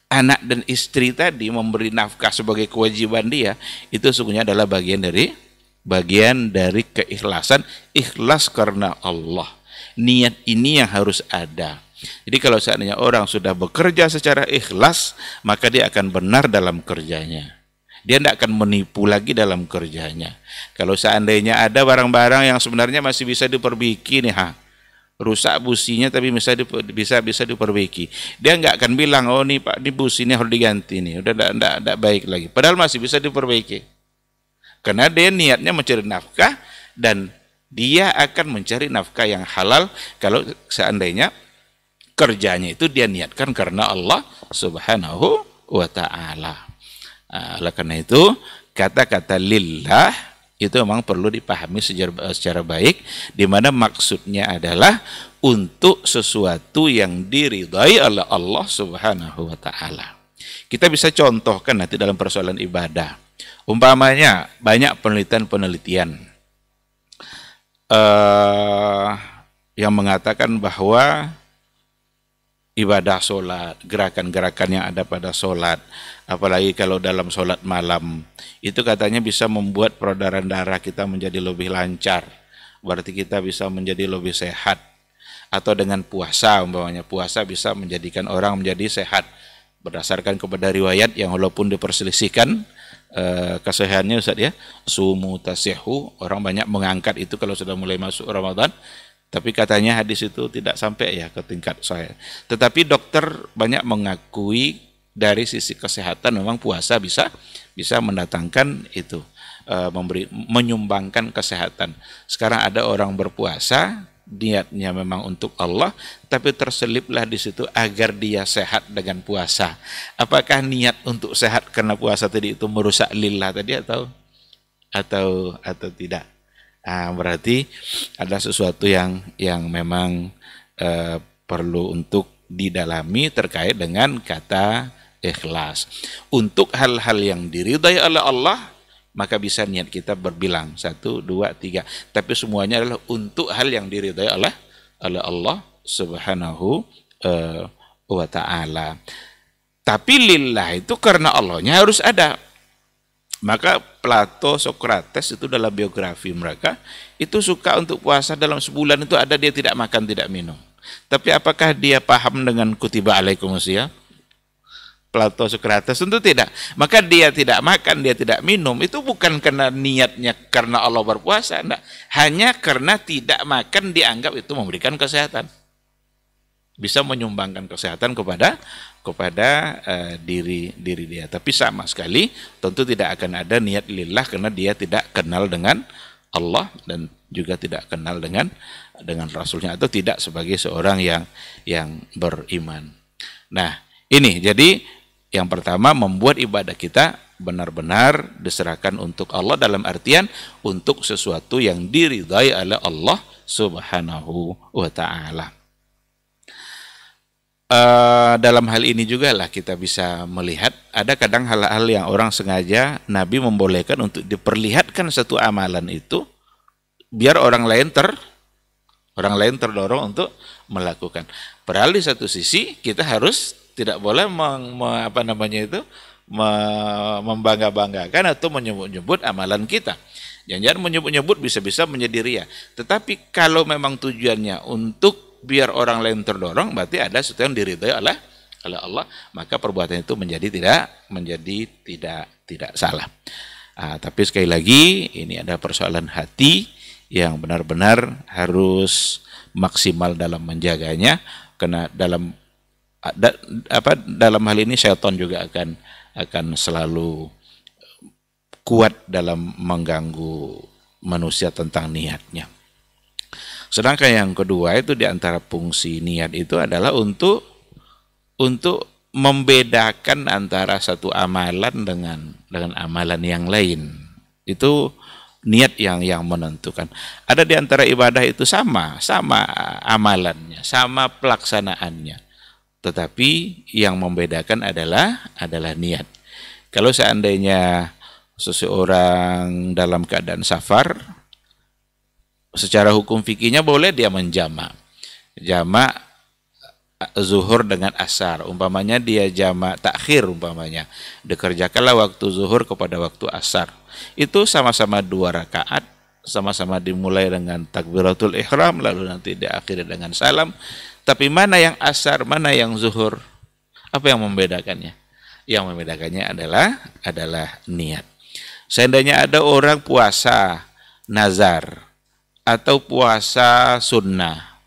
Speaker 2: anak dan istri tadi memberi nafkah sebagai kewajiban dia, itu sesungguhnya adalah bagian dari keikhlasan, ikhlas karena Allah. Niat ini yang harus ada. Jadi kalau seandainya orang sudah bekerja secara ikhlas, maka dia akan benar dalam kerjanya. Dia tidak akan menipu lagi dalam kerjanya. Kalau seandainya ada barang-barang yang sebenarnya masih bisa diperbaiki nih, rusak businya tapi bisa diperbaiki. Dia nggak akan bilang, oh nih Pak, ini businya harus diganti nih, udah enggak baik lagi. Padahal masih bisa diperbaiki. Karena dia niatnya mencari nafkah dan dia akan mencari nafkah yang halal kalau seandainya kerjanya itu dia niatkan karena Allah Subhanahu wa ta'ala. Oleh karena itu kata-kata lillah itu memang perlu dipahami secara baik, di mana maksudnya adalah untuk sesuatu yang diridhai oleh Allah Subhanahu wa taala. Kita bisa contohkan nanti dalam persoalan ibadah. Umpamanya banyak penelitian-penelitian yang mengatakan bahwa ibadah sholat, gerakan-gerakan yang ada pada sholat, apalagi kalau dalam sholat malam, itu katanya bisa membuat peredaran darah kita menjadi lebih lancar, berarti kita bisa menjadi lebih sehat. Atau dengan puasa, umpamanya puasa bisa menjadikan orang menjadi sehat, berdasarkan kepada riwayat yang walaupun diperselisihkan kesehatannya Ustaz ya, sumu tasihu, orang banyak mengangkat itu kalau sudah mulai masuk Ramadan. Tapi katanya hadis itu tidak sampai ya ke tingkat saya. Tetapi dokter banyak mengakui dari sisi kesehatan memang puasa bisa mendatangkan itu, menyumbangkan kesehatan. Sekarang ada orang berpuasa niatnya memang untuk Allah, tapi terseliplah di situ agar dia sehat dengan puasa. Apakah niat untuk sehat karena puasa tadi itu merusak lillah tadi atau tidak? Berarti ada sesuatu yang memang perlu untuk didalami terkait dengan kata ikhlas. Untuk hal-hal yang diridhai oleh Allah, maka bisa niat kita berbilang 1, 2, 3. Tapi semuanya adalah untuk hal yang diridhai oleh Allah Subhanahu wa ta'ala. Tapi lillah itu karena Allahnya harus ada. Maka Plato, Sokrates itu dalam biografi mereka itu suka untuk puasa dalam sebulan itu ada dia tidak makan, tidak minum. Tapi apakah dia paham dengan kutiba alaikumusiyam? Plato, Sokrates tentu tidak. Maka dia tidak makan, dia tidak minum itu bukan karena niatnya karena Allah berpuasa, enggak. Hanya karena tidak makan dianggap itu memberikan kesehatan. Bisa menyumbangkan kesehatan kepada diri dia. Tapi sama sekali tentu tidak akan ada niat lillah karena dia tidak kenal dengan Allah dan juga tidak kenal dengan Rasulnya atau tidak sebagai seorang yang beriman. Nah, ini jadi yang pertama membuat ibadah kita benar-benar diserahkan untuk Allah dalam artian untuk sesuatu yang diridhai oleh Allah Subhanahu wa ta'ala. Dalam hal ini juga lah kita bisa melihat ada kadang hal-hal yang orang sengaja Nabi membolehkan untuk diperlihatkan satu amalan itu biar orang lain terdorong untuk melakukan. Padahal di satu sisi kita harus tidak boleh membangga-banggakan atau menyebut-nyebut amalan kita. Jangan-jangan menyebut-nyebut bisa-bisa menjadi ria. Tetapi kalau memang tujuannya untuk biar orang lain terdorong, berarti ada sesuatu yang diridhai oleh Allah, maka perbuatan itu menjadi tidak salah. Tapi sekali lagi ini ada persoalan hati yang benar-benar harus maksimal dalam menjaganya, karena dalam hal ini syaitan juga akan selalu kuat dalam mengganggu manusia tentang niatnya. Sedangkan yang kedua itu diantara fungsi niat itu adalah untuk membedakan antara satu amalan dengan amalan yang lain. Itu niat yang menentukan. Ada di antara ibadah itu sama amalannya, sama pelaksanaannya. Tetapi yang membedakan adalah niat. Kalau seandainya seseorang dalam keadaan safar, secara hukum fikihnya boleh dia jamak zuhur dengan asar. Umpamanya dia jamak takhir, umpamanya dikerjakanlah waktu zuhur kepada waktu asar. Itu sama-sama 2 rakaat, sama-sama dimulai dengan takbiratul ihram, lalu nanti diakhiri dengan salam. Tapi mana yang asar, mana yang zuhur? Apa yang membedakannya? Yang membedakannya adalah niat. Seandainya ada orang puasa nazar, atau puasa sunnah,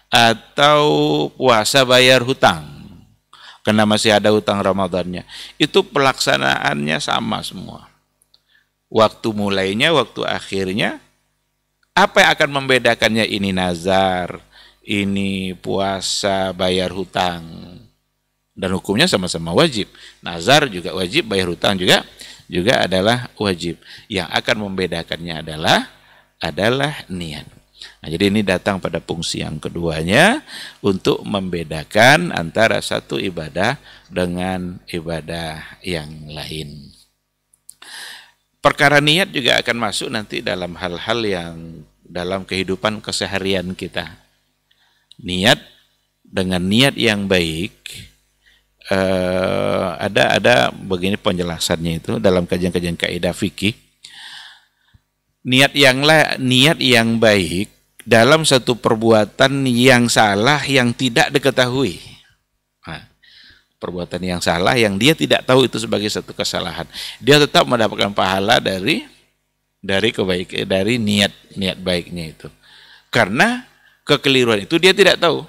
Speaker 2: atau puasa bayar hutang, karena masih ada hutang Ramadannya, itu pelaksanaannya sama semua. Waktu mulainya, waktu akhirnya, apa yang akan membedakannya ini nazar, ini puasa bayar hutang, dan hukumnya sama-sama wajib. Nazar juga wajib, bayar hutang juga juga adalah wajib. Yang akan membedakannya adalah niat. Nah, jadi ini datang pada fungsi yang keduanya untuk membedakan antara satu ibadah dengan ibadah yang lain. Perkara niat juga akan masuk nanti dalam hal-hal yang dalam kehidupan keseharian kita. Niat dengan niat yang baik, ada begini penjelasannya itu dalam kajian-kajian kaidah fikih. Niat yang baik dalam satu perbuatan yang salah yang tidak diketahui. Nah, perbuatan yang salah yang dia tidak tahu itu sebagai satu kesalahan, dia tetap mendapatkan pahala dari kebaikan, dari niat baiknya itu. Karena kekeliruan itu dia tidak tahu.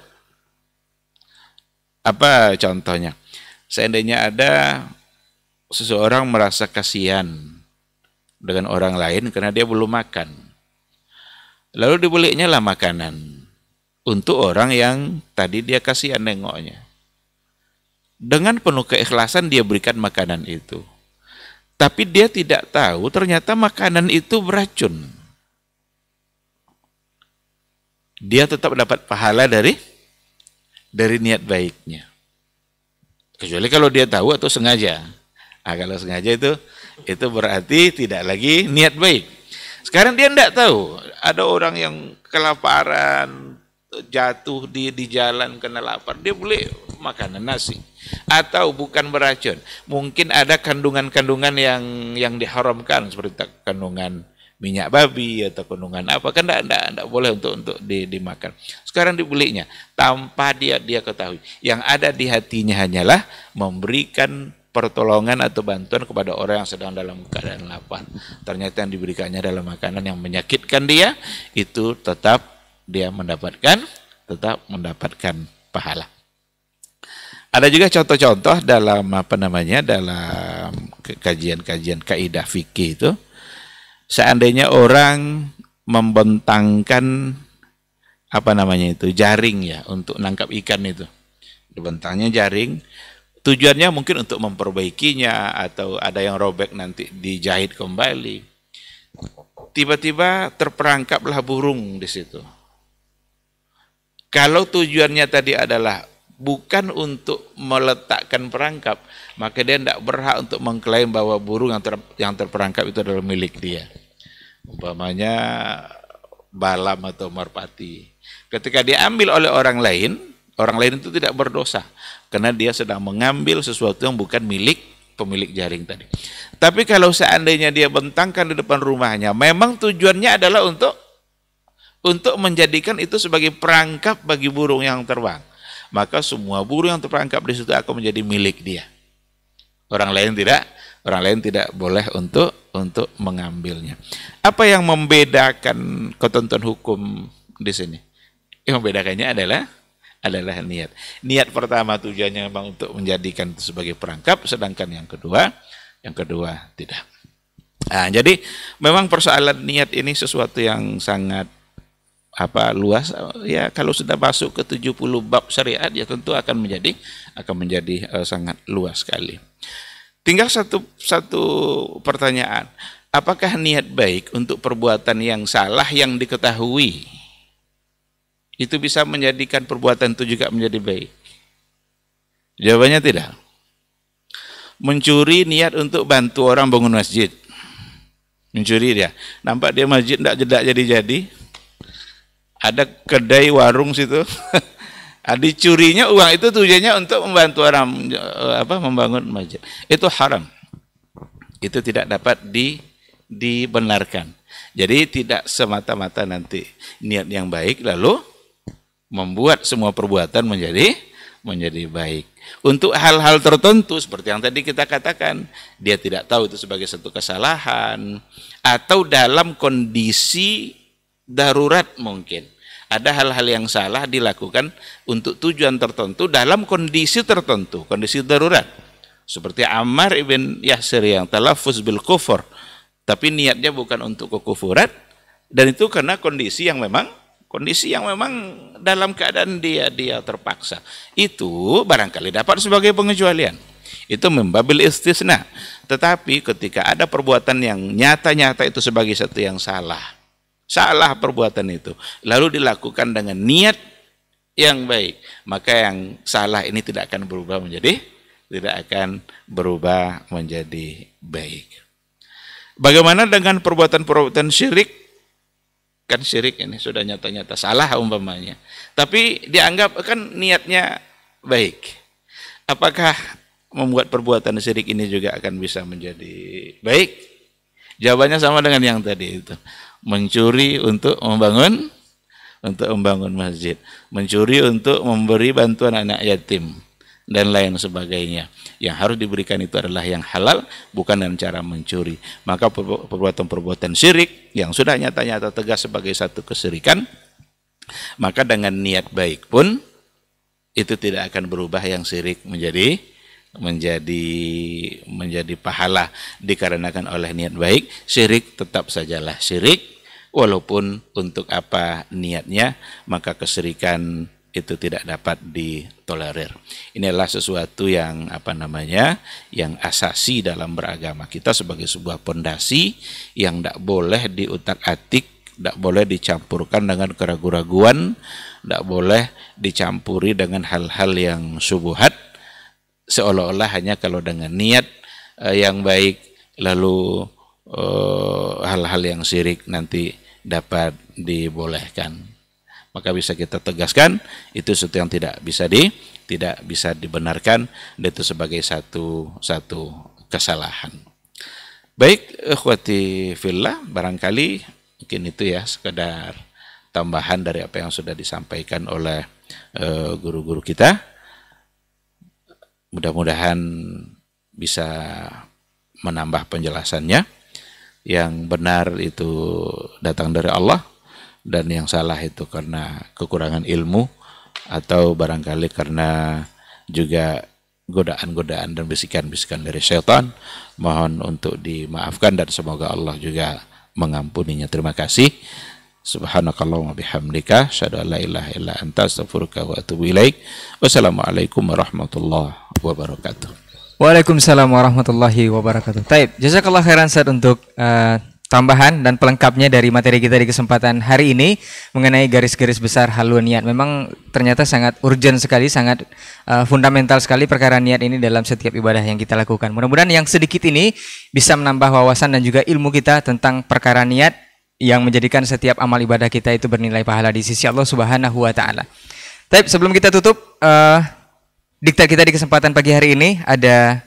Speaker 2: Apa contohnya? Seandainya ada seseorang merasa kasihan dengan orang lain karena dia belum makan, lalu dibelinya lah makanan untuk orang yang tadi dia kasihan nengoknya. Dengan penuh keikhlasan dia berikan makanan itu. Tapi dia tidak tahu ternyata makanan itu beracun. Dia tetap dapat pahala dari niat baiknya. Kecuali kalau dia tahu atau sengaja. Nah, kalau sengaja itu berarti tidak lagi niat baik. Sekarang dia tidak tahu. Ada orang yang kelaparan, jatuh di jalan kena lapar, dia beli makanan nasi. Atau bukan beracun. Mungkin ada kandungan-kandungan yang diharamkan seperti kandungan minyak babi atau kandungan apa, kan tidak boleh untuk dimakan. Sekarang dibelinya tanpa dia ketahui. Yang ada di hatinya hanyalah memberikan pertolongan atau bantuan kepada orang yang sedang dalam keadaan lapar. Ternyata yang diberikannya adalah makanan yang menyakitkan dia, itu tetap dia mendapatkan pahala. Ada juga contoh-contoh dalam dalam kajian-kajian kaidah fikih itu. Seandainya orang membentangkan jaring ya untuk nangkap ikan itu. Dibentangnya jaring, tujuannya mungkin untuk memperbaikinya atau ada yang robek nanti dijahit kembali. Tiba-tiba terperangkaplah burung di situ. Kalau tujuannya tadi adalah bukan untuk meletakkan perangkap, maka dia tidak berhak untuk mengklaim bahwa burung yang terperangkap itu adalah milik dia. Umpamanya balam atau merpati. Ketika diambil oleh orang lain itu tidak berdosa karena dia sedang mengambil sesuatu yang bukan milik pemilik jaring tadi. Tapi kalau seandainya dia bentangkan di depan rumahnya, memang tujuannya adalah untuk menjadikan itu sebagai perangkap bagi burung yang terbang. Maka semua burung yang terperangkap di situ akan menjadi milik dia. Orang lain tidak boleh untuk mengambilnya. Apa yang membedakan ketentuan hukum di sini? Yang membedakannya adalah niat. Niat pertama tujuannya memang untuk menjadikan itu sebagai perangkap, sedangkan yang kedua tidak. Nah, jadi memang persoalan niat ini sesuatu yang sangat luas ya. Kalau sudah masuk ke 70 bab syariat ya tentu akan menjadi sangat luas sekali. Tinggal satu pertanyaan, apakah niat baik untuk perbuatan yang salah yang diketahui itu bisa menjadikan perbuatan itu juga menjadi baik? Jawabannya tidak. Mencuri niat untuk bantu orang bangun masjid, mencuri dia, nampak dia masjid tidak jadi-jadi, ada kedai warung situ, dicurinya uang itu tujuannya untuk membantu orang membangun masjid. Itu haram. Itu tidak dapat dibenarkan. Jadi tidak semata-mata nanti niat yang baik lalu membuat semua perbuatan menjadi baik. Untuk hal-hal tertentu seperti yang tadi kita katakan, dia tidak tahu itu sebagai satu kesalahan atau dalam kondisi darurat mungkin. Ada hal-hal yang salah dilakukan untuk tujuan tertentu dalam kondisi tertentu, kondisi darurat. Seperti Ammar ibn Yasir yang talaffuz bil kufur, tapi niatnya bukan untuk kekufuran, dan itu karena kondisi yang memang dalam keadaan dia terpaksa. Itu barangkali dapat sebagai pengecualian. Itu membabil istisna. Tetapi ketika ada perbuatan yang nyata-nyata itu sebagai satu yang salah perbuatan itu, lalu dilakukan dengan niat yang baik, maka yang salah ini tidak akan berubah menjadi baik. Bagaimana dengan perbuatan-perbuatan syirik? Kan syirik ini sudah nyata-nyata salah umpamanya, tapi dianggap kan niatnya baik. Apakah membuat perbuatan syirik ini juga akan bisa menjadi baik? Jawabannya sama dengan yang tadi itu. Mencuri untuk membangun masjid, mencuri untuk memberi bantuan anak yatim, dan lain sebagainya. Yang harus diberikan itu adalah yang halal, bukan dengan cara mencuri. Maka perbuatan-perbuatan syirik yang sudah nyata-nyata tegas sebagai satu kesyirikan, maka dengan niat baik pun itu tidak akan berubah yang syirik menjadi pahala, dikarenakan oleh niat baik. Syirik tetap sajalah syirik, walaupun untuk apa niatnya, maka kesyirikan itu tidak dapat ditolerir. Inilah sesuatu yang yang asasi dalam beragama kita sebagai sebuah pondasi yang tidak boleh diutak-atik, tidak boleh dicampurkan dengan keraguan-raguan, tidak boleh dicampuri dengan hal-hal yang syubhat, seolah-olah hanya kalau dengan niat yang baik lalu hal-hal yang syirik nanti dapat dibolehkan. Maka bisa kita tegaskan itu sesuatu yang tidak bisa dibenarkan, dan itu sebagai satu kesalahan. Baik, ikhwati fillah, barangkali mungkin itu ya sekedar tambahan dari apa yang sudah disampaikan oleh guru-guru kita. Mudah-mudahan bisa menambah penjelasannya. Yang benar itu datang dari Allah, dan yang salah itu karena kekurangan ilmu, atau barangkali karena juga godaan-godaan dan bisikan-bisikan dari syaitan. Mohon untuk dimaafkan dan semoga Allah juga mengampuninya. Terima kasih. Subhanakallahumma bihamdika asyhadu an la ilaha illa anta astaghfiruka wa atubu ilaik. Wassalamualaikum warahmatullahi wabarakatuh.
Speaker 4: Waalaikumsalam warahmatullahi wabarakatuh. Taib, jazakallah khairan Ustaz untuk tambahan dan pelengkapnya dari materi kita di kesempatan hari ini mengenai garis-garis besar haluan niat. Memang ternyata sangat urgent sekali, sangat fundamental sekali perkara niat ini dalam setiap ibadah yang kita lakukan. Mudah-mudahan yang sedikit ini bisa menambah wawasan dan juga ilmu kita tentang perkara niat yang menjadikan setiap amal ibadah kita itu bernilai pahala di sisi Allah Subhanahu wa taala. Taib, sebelum kita tutup diktat kita di kesempatan pagi hari ini, ada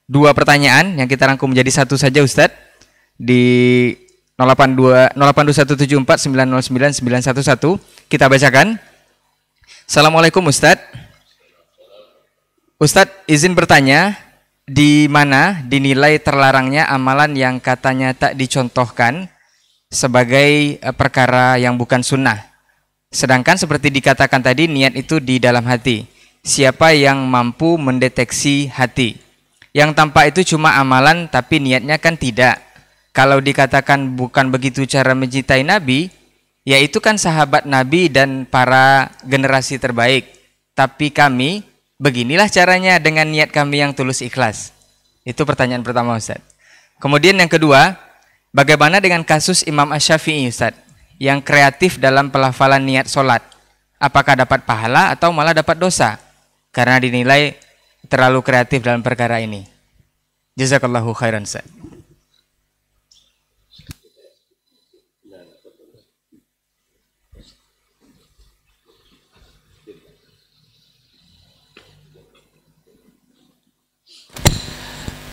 Speaker 4: 2 pertanyaan yang kita rangkum menjadi satu saja Ustadz di 082174909911. Kita bacakan. Assalamualaikum Ustadz. Ustadz izin bertanya, di mana dinilai terlarangnya amalan yang katanya tak dicontohkan sebagai perkara yang bukan sunnah, sedangkan seperti dikatakan tadi niat itu di dalam hati. Siapa yang mampu mendeteksi hati? Yang tampak itu cuma amalan tapi niatnya kan tidak. Kalau dikatakan bukan begitu cara mencintai Nabi, ya itu kan sahabat Nabi dan para generasi terbaik. Tapi kami, beginilah caranya dengan niat kami yang tulus ikhlas. Itu pertanyaan pertama Ustaz. Kemudian yang kedua, bagaimana dengan kasus Imam Asy-Syafi'i Ustaz, yang kreatif dalam pelafalan niat sholat? Apakah dapat pahala atau malah dapat dosa? Karena dinilai terlalu kreatif dalam perkara ini. Jazakallahu khairan Ustaz.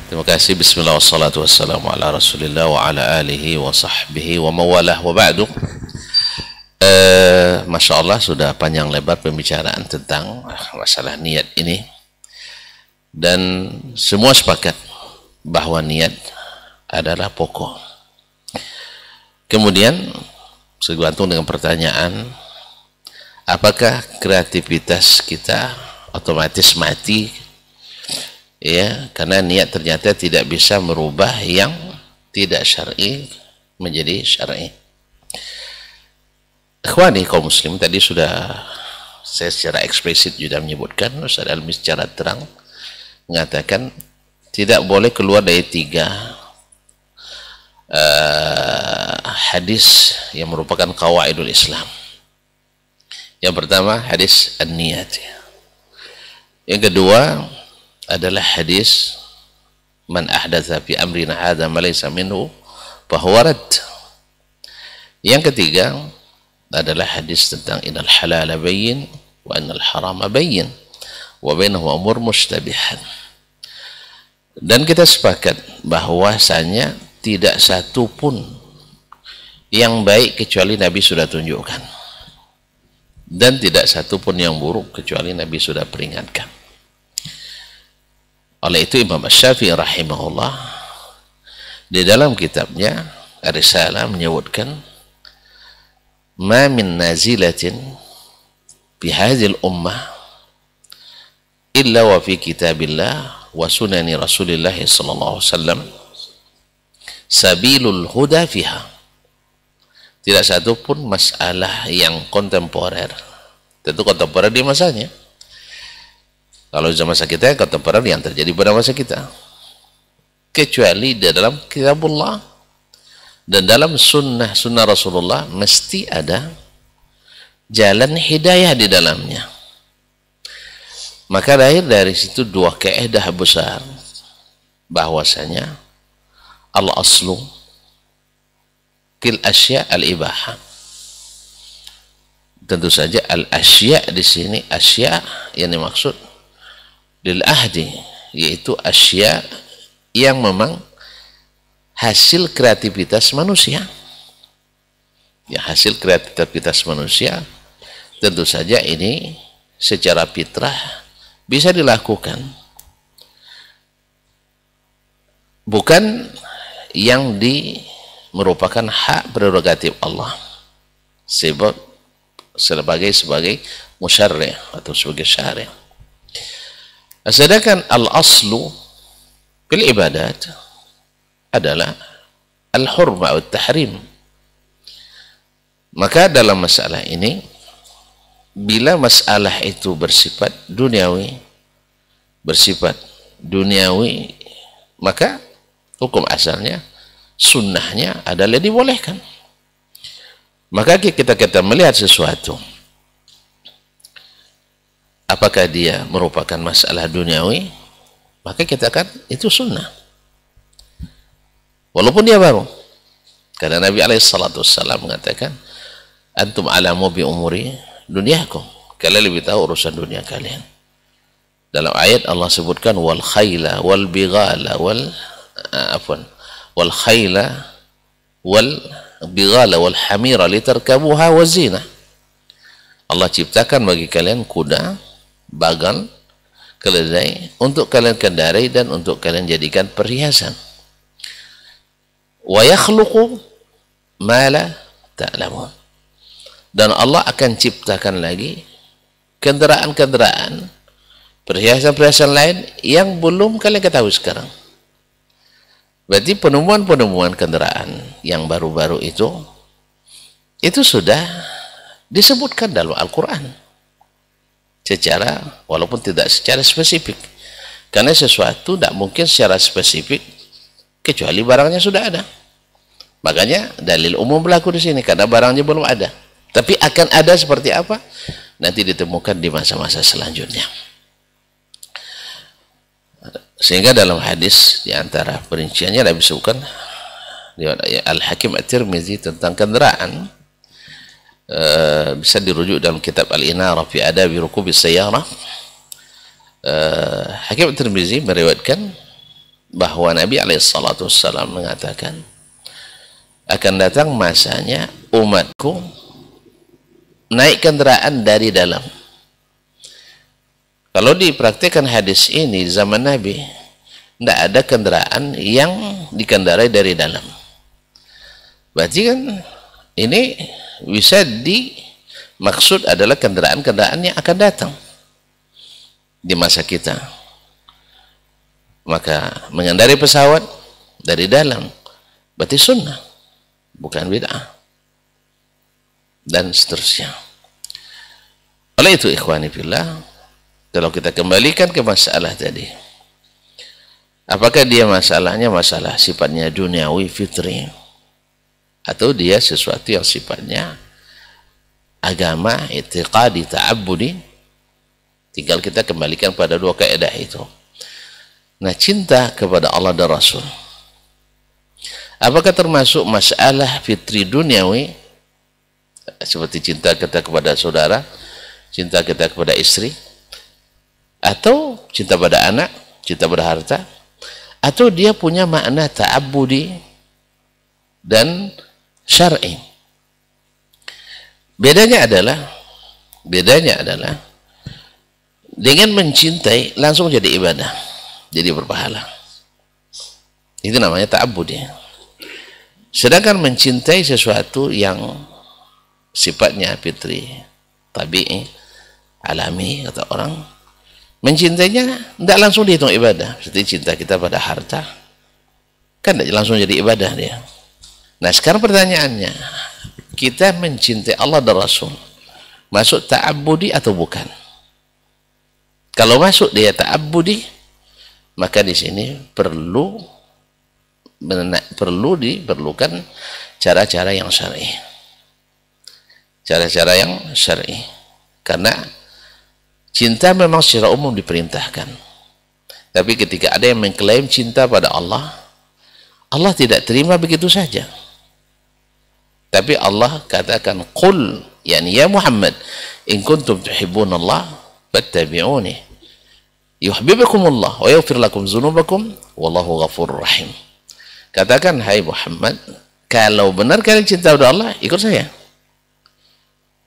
Speaker 1: Terima kasih. Bismillah wassalatu wassalamu ala Rasulillah wa ala alihi wa sahbihi wa mawalah wa ba'du. Masya Allah, sudah panjang lebar pembicaraan tentang masalah niat ini, dan semua sepakat bahwa niat adalah pokok. Kemudian tergantung dengan pertanyaan, apakah kreativitas kita otomatis mati? Ya, karena niat ternyata tidak bisa merubah yang tidak syar'i menjadi syar'i. Ikhwani kaum muslim, tadi sudah saya secara eksplisit juga menyebutkan, Ustaz Almi secara terang mengatakan tidak boleh keluar dari 3 hadis yang merupakan qawaidul Islam. Yang pertama hadis an-niyat. Yang kedua adalah hadis man ahdatsa fi amrina hadza ma laysa minhu fahuwa rad. Yang ketiga adalah hadis tentang innal halala bayyin wa innal harama bayyin wa bainahuma umur mushtabihat. Dan kita sepakat bahwasanya tidak satu pun yang baik kecuali Nabi sudah tunjukkan, dan tidak satu pun yang buruk kecuali Nabi sudah peringatkan. Oleh itu Imam Asy-Syafi'i rahimahullah di dalam kitabnya Ar-Risalah menyebutkan ma min nazilatin fi hadhil ummah illa wa fi kitabillah wa sunani Rasulillah sallallahu alaihi wasallam sabilul huda fiha. Tidak satu pun masalah yang kontemporer, tentu kontemporer di masanya. Kalau di masa kita, kontemporer yang terjadi pada masa kita, kecuali di dalam kitabullah dan dalam sunnah Rasulullah mesti ada jalan hidayah di dalamnya. Maka lahir dari situ 2 kaidah besar, bahwasanya al-aslu fil asya al-ibahah. Tentu saja al-asya di sini, asya yang dimaksud lil ahdi, yaitu asya yang memang hasil kreativitas manusia. Ya, hasil kreativitas manusia tentu saja ini secara fitrah bisa dilakukan, bukan yang merupakan hak prerogatif Allah sebagai musyarri' atau sebagai syari'. Sedangkan al-aslu fil ibadat adalah al-hurma atau tahrim. Maka dalam masalah ini, bila masalah itu bersifat duniawi, maka hukum asalnya, sunnahnya adalah dibolehkan. Maka kita melihat sesuatu, apakah dia merupakan masalah duniawi, maka kita katakan itu sunnah, walaupun dia baru. Karena Nabi SAW mengatakan, antum alamu bi umuri dunyakum, kalian lebih tahu urusan dunia kalian. Dalam ayat Allah sebutkan wal khayla wal bighala wal khayla wal bighala wal hamira litarkabuha wa zina. Allah ciptakan bagi kalian kuda, bagal, keledai untuk kalian kendarai dan untuk kalian jadikan perhiasan. Wa yakhluqu ma la ta'lamun. Dan Allah akan ciptakan lagi kendaraan-kendaraan, perhiasan-perhiasan lain yang belum kalian ketahui sekarang. Berarti penemuan-penemuan kendaraan yang baru-baru itu sudah disebutkan dalam Al-Quran walaupun tidak secara spesifik, karena sesuatu tidak mungkin secara spesifik kecuali barangnya sudah ada. Makanya dalil umum berlaku di sini karena barangnya belum ada. Tapi akan ada seperti apa nanti ditemukan di masa-masa selanjutnya. Sehingga dalam hadis di antara perinciannya Nabi sebutkan Al-Hakim At-Tirmizi tentang kendaraan, bisa dirujuk dalam kitab Al-Inarah fi Adabi Rukubis Sayyarah. Hakim At-Tirmizi meriwayatkan bahwa Nabi SAW mengatakan, akan datang masanya umatku naik kendaraan dari dalam. Kalau dipraktikkan hadis ini di zaman Nabi, tidak ada kendaraan yang dikendarai dari dalam. Berarti kan ini bisa dimaksud adalah kendaraan-kendaraan yang akan datang di masa kita. Maka mengendarai pesawat dari dalam berarti sunnah, bukan bid'ah, dan seterusnya. Oleh itu ikhwani fillah, kalau kita kembalikan ke masalah tadi, Apakah dia masalahnya masalah sifatnya duniawi fitri, atau dia sesuatu yang sifatnya agama, i'tiqadi, ta'abbudi? Tinggal kita kembalikan pada dua kaidah itu. Nah, cinta kepada Allah dan Rasul, apakah termasuk masalah fitri duniawi seperti cinta kita kepada saudara, cinta kita kepada istri, atau cinta pada anak, cinta pada harta, atau dia punya makna ta'abbudi dan syar'i? Bedanya adalah dengan mencintai langsung jadi ibadah, jadi berpahala. Itu namanya ta'abbudi. Sedangkan mencintai sesuatu yang sifatnya fitri, tabi'i, alami, kata orang, mencintainya tidak langsung dihitung ibadah. Seperti cinta kita pada harta, kan tidak langsung jadi ibadah dia. Nah, sekarang pertanyaannya, kita mencintai Allah dan Rasul masuk ta'abbudi atau bukan? Kalau masuk dia ta'abbudi, maka di sini diperlukan cara-cara yang syar'i. Cara-cara yang syar'i. Karena cinta memang secara umum diperintahkan. Tapi ketika ada yang mengklaim cinta pada Allah, Allah tidak terima begitu saja. Tapi Allah katakan, qul, yani ya Muhammad, in kuntum tuhibbunallah fattabi'uni yuhibbukumullah wa yaghfir lakum dzunubakum wallahu ghafurur rahim. Katakan, hai Muhammad, kalau benar kalian cinta pada Allah, ikut saya.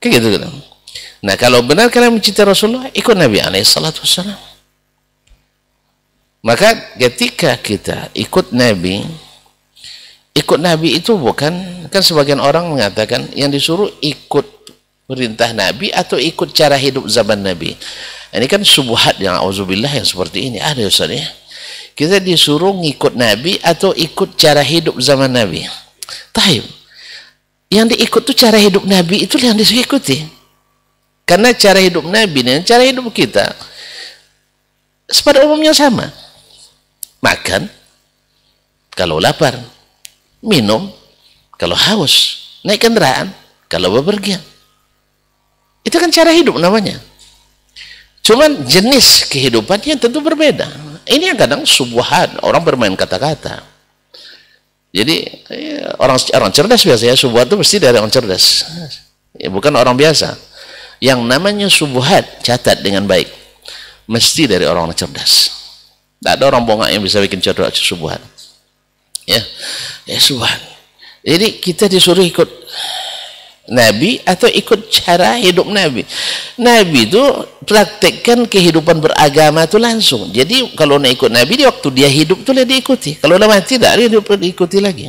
Speaker 1: Kayak gitu kan. Nah, kalau benar kalian mencintai Rasulullah, ikut Nabi SAW. Maka ketika kita ikut Nabi itu bukan, kan sebagian orang mengatakan yang disuruh ikut perintah Nabi atau ikut cara hidup zaman Nabi. Ini kan subuhat yang auzubillah yang seperti ini. Ada Ustaz ya. Kita disuruh ngikut Nabi atau ikut cara hidup zaman Nabi. Taib. Yang diikut tuh cara hidup Nabi, itu yang diikuti. Karena cara hidup Nabi dan cara hidup kita pada umumnya sama. Makan kalau lapar, minum kalau haus, naik kendaraan kalau bepergian. Itu kan cara hidup namanya. Cuman jenis kehidupannya tentu berbeda. Ini yang kadang subuhat, orang bermain kata-kata. Jadi orang cerdas biasanya, subuhat itu mesti dari orang cerdas. Ya, bukan orang biasa. Yang namanya subuhat, catat dengan baik, mesti dari orang cerdas. Tidak ada orang bongak yang bisa bikin cerdas subuhat. Ya subuhat. Jadi kita disuruh ikut Nabi atau ikut cara hidup Nabi. Nabi itu praktekkan kehidupan beragama itu langsung. Jadi kalau nak ikut Nabi, di waktu dia hidup itu dia diikuti. Kalau dia mati tidak, dia diikuti lagi.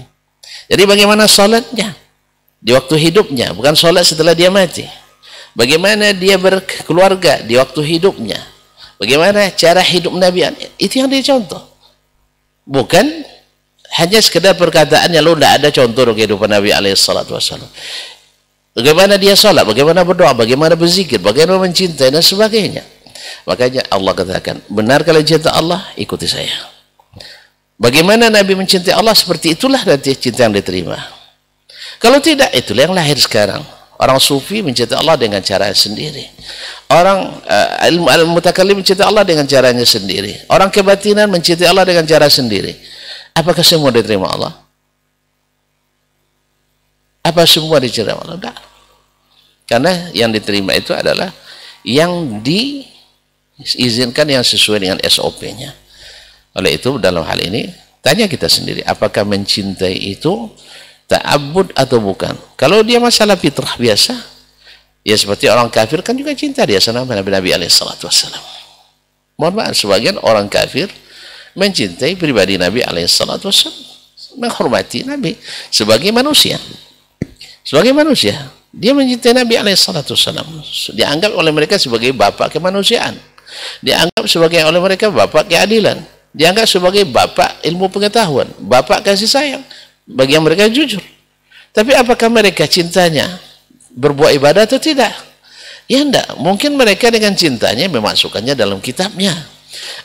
Speaker 1: Jadi bagaimana salatnya di waktu hidupnya, bukan salat setelah dia mati. Bagaimana dia berkeluarga di waktu hidupnya, bagaimana cara hidup Nabi, itu yang dia contoh. Bukan hanya sekedar perkataannya, lo tidak ada contoh kehidupan Nabi SAW. Bagaimana dia sholat, bagaimana berdoa, bagaimana berzikir, bagaimana mencintai dan sebagainya. Makanya Allah katakan, benar kalian cinta Allah, ikuti saya. Bagaimana Nabi mencintai Allah, seperti itulah nanti cinta yang diterima. Kalau tidak, itulah yang lahir sekarang. Orang sufi mencintai Allah dengan cara sendiri. Orang al-mutakallim mencintai Allah dengan caranya sendiri. Orang kebatinan mencintai Allah dengan cara sendiri. Apakah semua diterima Allah? Apa semua diterima Allah? Enggak. Karena yang diterima itu adalah yang diizinkan, yang sesuai dengan SOP-nya. Oleh itu dalam hal ini tanya kita sendiri, apakah mencintai itu ta'abbud atau bukan? Kalau dia masalah fitrah biasa, ya seperti orang kafir kan juga cinta dia sama Nabi SAW. Mohon maaf, sebagian orang kafir mencintai pribadi Nabi SAW, menghormati Nabi sebagai manusia. Sebagai manusia, dia mencintai Nabi SAW. Dianggap oleh mereka sebagai bapak kemanusiaan. Dianggap sebagai oleh mereka bapak keadilan. Dianggap sebagai bapak ilmu pengetahuan, bapak kasih sayang bagi yang mereka jujur. Tapi apakah mereka cintanya berbuat ibadah atau tidak? Ya enggak. Mungkin mereka dengan cintanya memasukkannya dalam kitabnya.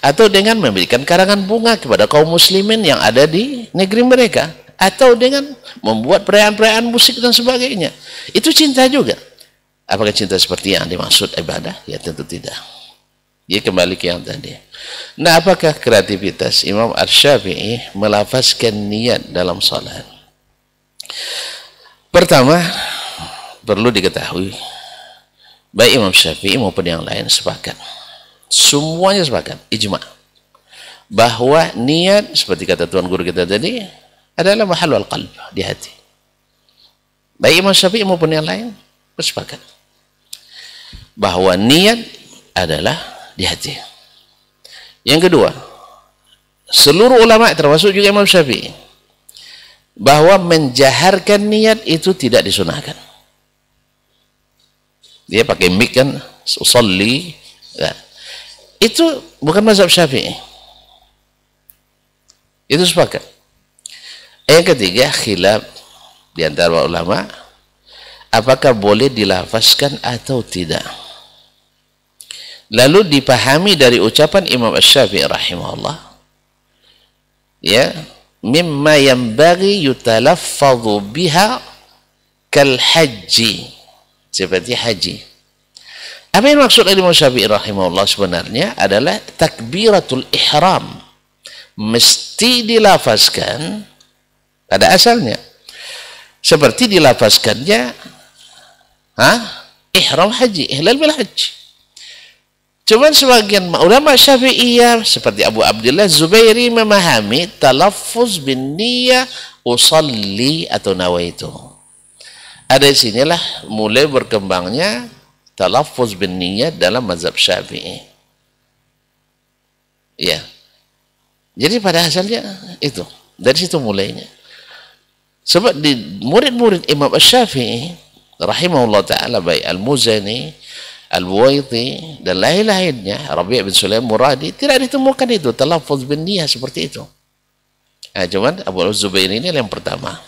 Speaker 1: atau dengan memberikan karangan bunga kepada kaum muslimin yang ada di negeri mereka, atau dengan membuat perayaan-perayaan musik dan sebagainya. Itu cinta juga. Apakah cinta seperti yang dimaksud ibadah? Ya tentu tidak. Dia kembali ke yang tadi. Nah, apakah kreativitas? Imam Asy-Syafi'i melafazkan niat dalam salat. Pertama, perlu diketahui, baik Imam Syafi'i maupun yang lain sepakat. Semuanya sepakat, ijma', bahwa niat, seperti kata tuan guru kita tadi, adalah mahallul qalb, di hati. Baik Imam Syafi'i maupun yang lain bersepakat bahwa niat adalah di hati. Yang kedua, seluruh ulama termasuk juga Imam Syafi'i, bahwa menjaharkan niat itu tidak disunahkan. Dia pakai mic kan, usolli, ya. Itu bukan mazhab Syafi'i. Itu sepakat. Yang ketiga, khilaf di antara ulama, apakah boleh dilafazkan atau tidak. Lalu dipahami dari ucapan Imam Asy-Syafi'i rahimahullah, ya, mimma yanbaghi yutalaffadhu biha kal haji, seperti haji. Apa yang maksud Imam Syafi'i rahimahullah sebenarnya adalah takbiratul ihram, mesti dilafazkan pada asalnya seperti dilafazkannya ihram haji, ihlal bil haji. Cuman sebagian ulama Syafi'iyah seperti Abu Abdullah Zubairi memahami talaffuz bin niyah usalli atau nawaitu. Ada sinilah mulai berkembangnya talaffuz bin niyah dalam mazhab Syafi'i. Ya. Jadi pada asalnya itu, dari situ mulainya. Sebab di murid-murid Imam Asy-Syafi'i rahimahullah ta'ala, baik Al-Muzani, Al-Buwaiti dan lain-lainnya, Rabi' bin Sulaim Muradi, tidak ditemukan itu talaffuz bin niyah seperti itu. Nah, cuman Abu Zubairi ini yang pertama,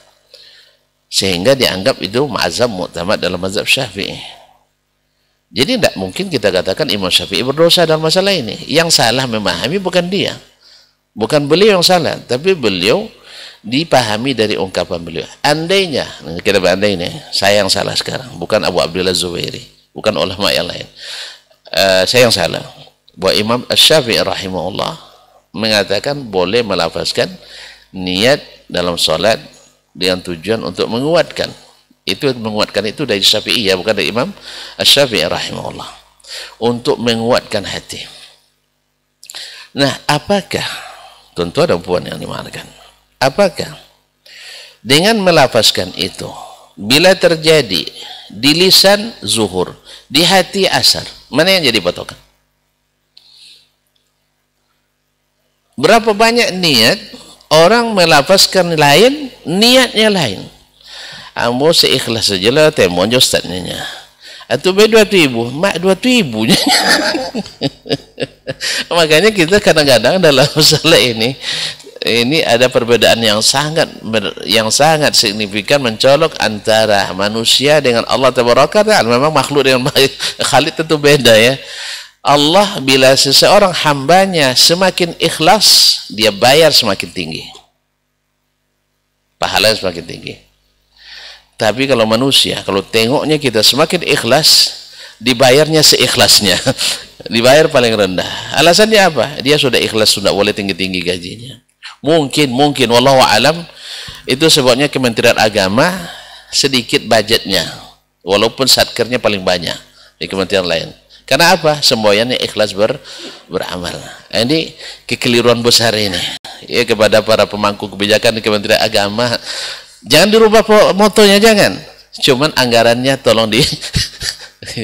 Speaker 1: sehingga dianggap itu mazhab mu'tamad dalam mazhab Syafi'i. Jadi tidak mungkin kita katakan Imam Syafi'i berdosa dalam masalah ini. Yang salah memahami bukan dia, bukan beliau yang salah, tapi beliau dipahami dari ungkapan beliau. Andainya, kita berandai ini, saya yang salah sekarang, bukan Abu Abdullah Zubairi, bukan ulama yang lain. Saya yang salah. Bahwa Imam Asy-Syafi'i rahimahullah mengatakan boleh melafazkan niat dalam salat dengan tujuan untuk menguatkan. Itu menguatkan itu dari Syafi'i, ya, bukan dari Imam Asy-Syafi'i rahimahullah, untuk menguatkan hati. Nah, apakah tentu ada puan yang dimakan? Apakah dengan melafazkan itu bila terjadi di lisan zuhur, di hati asar, mana yang jadi patokan? Berapa banyak niat orang melafazkan lain, niatnya lain. Ambo seikhlas saja lah temonjo ustaznya. Atau be 2.000, mak 2.000-nya. Makanya kita kadang-kadang dalam masalah ini ada perbedaan yang sangat signifikan, mencolok antara manusia dengan Allah Tabaraka Ta'ala. Memang makhluk dengan Khalid tentu beda, ya. Allah bila seseorang hambanya semakin ikhlas, dia bayar semakin tinggi, pahalanya semakin tinggi. Tapi kalau manusia, kalau tengoknya kita semakin ikhlas, dibayarnya seikhlasnya, dibayar paling rendah. Alasannya apa? Dia sudah ikhlas, sudah boleh tinggi-tinggi gajinya. Mungkin wallahu alam itu sebabnya Kementerian Agama sedikit budgetnya, walaupun satkernya paling banyak di kementerian lain. Karena apa? Semboyannya ikhlas beramal. Ini kekeliruan besar ini, ya, kepada para pemangku kebijakan di Kementerian Agama. Jangan dirubah motonya, jangan. Cuman anggarannya tolong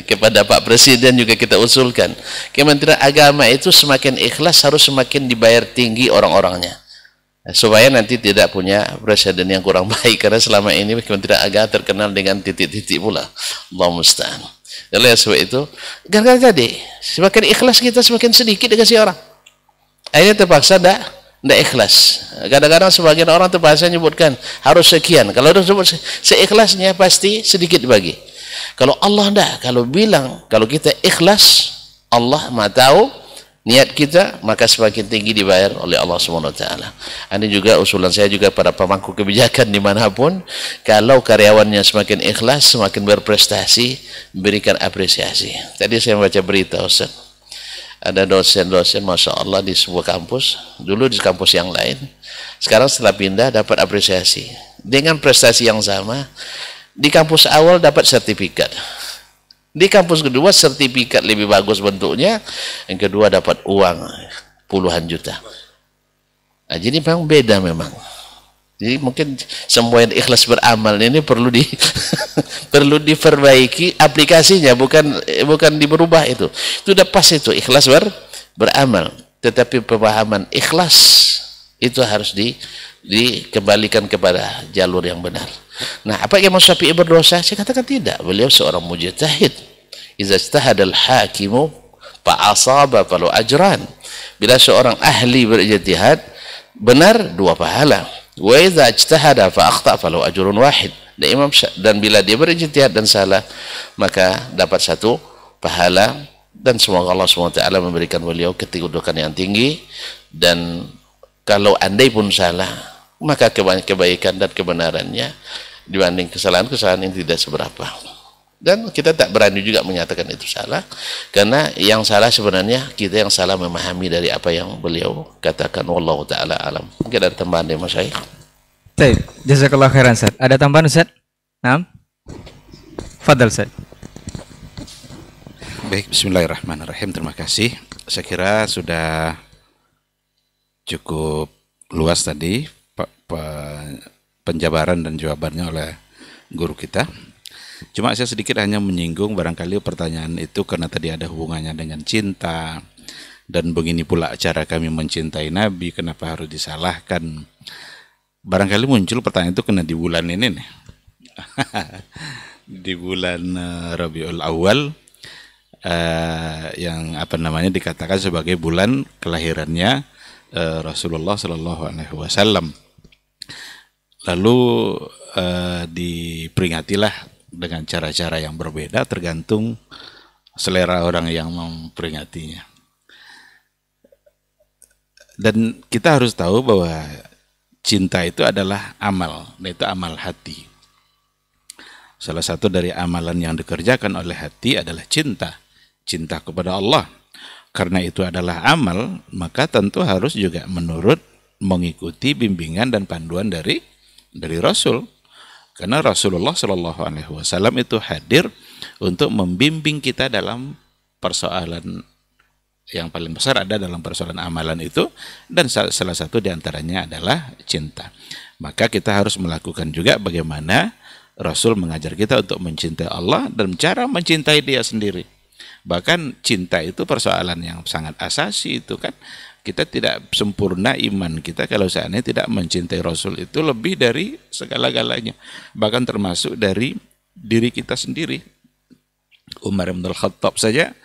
Speaker 1: kepada Pak Presiden juga kita usulkan. Kementerian Agama itu semakin ikhlas harus semakin dibayar tinggi orang-orangnya, supaya nanti tidak punya presiden yang kurang baik, karena selama ini Kementerian Agama terkenal dengan titik-titik pula. Allah musta'an. Oleh sebab itu, gara-gara tadi semakin ikhlas kita semakin sedikit dikasih orang. Akhirnya terpaksa tidak ikhlas. Kadang-kadang sebagian orang terpaksa menyebutkan harus sekian. Kalau harus sebut seikhlasnya pasti sedikit dibagi. Kalau Allah tidak, kalau bilang kalau kita ikhlas, Allah Maha tahu niat kita, maka semakin tinggi dibayar oleh Allah Subhanahu wa taala. Ini juga usulan saya juga pada pemangku kebijakan dimanapun, kalau karyawannya semakin ikhlas, semakin berprestasi, berikan apresiasi. Tadi saya baca berita, Ustaz, ada dosen-dosen Masya Allah di sebuah kampus, dulu di kampus yang lain, sekarang setelah pindah dapat apresiasi dengan prestasi yang sama. Di kampus awal dapat sertifikat, di kampus kedua sertifikat lebih bagus bentuknya, yang kedua dapat uang puluhan juta. Nah, jadi memang beda memang. Jadi mungkin semua yang ikhlas beramal ini perlu perlu diperbaiki aplikasinya, bukan diberubah itu. Itu udah pas itu ikhlas beramal, tetapi pemahaman ikhlas itu harus dikembalikan kepada jalur yang benar. Nah, apa Imam Syafi'i berdosa? Saya katakan tidak. Beliau seorang mujtahid. Idza ijtahada al-hakimu fa asaba falahu ajran. Bila seorang ahli berijtihad benar, 2 pahala. Wa idza ijtahada fa akhta falahu ajrun wahid. Dan bila dia berijtihad dan salah, maka dapat 1 pahala. Dan semoga Allah SWT memberikan beliau kedudukan yang tinggi. Dan kalau andai pun salah, maka kebaikan dan kebenarannya dibanding kesalahan-kesalahan yang tidak seberapa. Dan kita tak berani juga menyatakan itu salah, karena yang salah sebenarnya kita yang salah memahami dari apa yang beliau katakan. Wallahu ta'ala alam. Mungkin ada tambahan dari Mas Syekh.
Speaker 4: Baik, jazakallah khairan Ustaz. Ada tambahan Ustaz? Naam. Fadal Ustaz.
Speaker 2: Baik, bismillahirrahmanirrahim. Terima kasih. Saya kira sudah cukup luas tadi penjabaran dan jawabannya oleh guru kita. Cuma saya sedikit hanya menyinggung barangkali pertanyaan itu karena tadi ada hubungannya dengan cinta, dan begini pula cara kami mencintai Nabi, kenapa harus disalahkan. Barangkali muncul pertanyaan itu kena di bulan ini nih. Di bulan Rabiul Awal, yang dikatakan sebagai bulan kelahirannya Rasulullah Shallallahu Alaihi Wasallam. Lalu diperingatilah dengan cara-cara yang berbeda tergantung selera orang yang memperingatinya. Dan kita harus tahu bahwa cinta itu adalah amal, itu amal hati. Salah satu dari amalan yang dikerjakan oleh hati adalah cinta kepada Allah. Karena itu adalah amal, maka tentu harus juga mengikuti bimbingan dan panduan dari Rasul. Karena Rasulullah Shallallahu Alaihi Wasallam itu hadir untuk membimbing kita dalam persoalan yang paling besar, ada dalam persoalan amalan itu, dan salah satu diantaranya adalah cinta. Maka kita harus melakukan juga bagaimana Rasul mengajar kita untuk mencintai Allah dan cara mencintai Dia sendiri. Bahkan cinta itu persoalan yang sangat asasi itu kan. Kita tidak sempurna iman kita kalau seandainya tidak mencintai Rasul itu lebih dari segala-galanya. Bahkan termasuk dari diri kita sendiri. Umar bin Khattab saja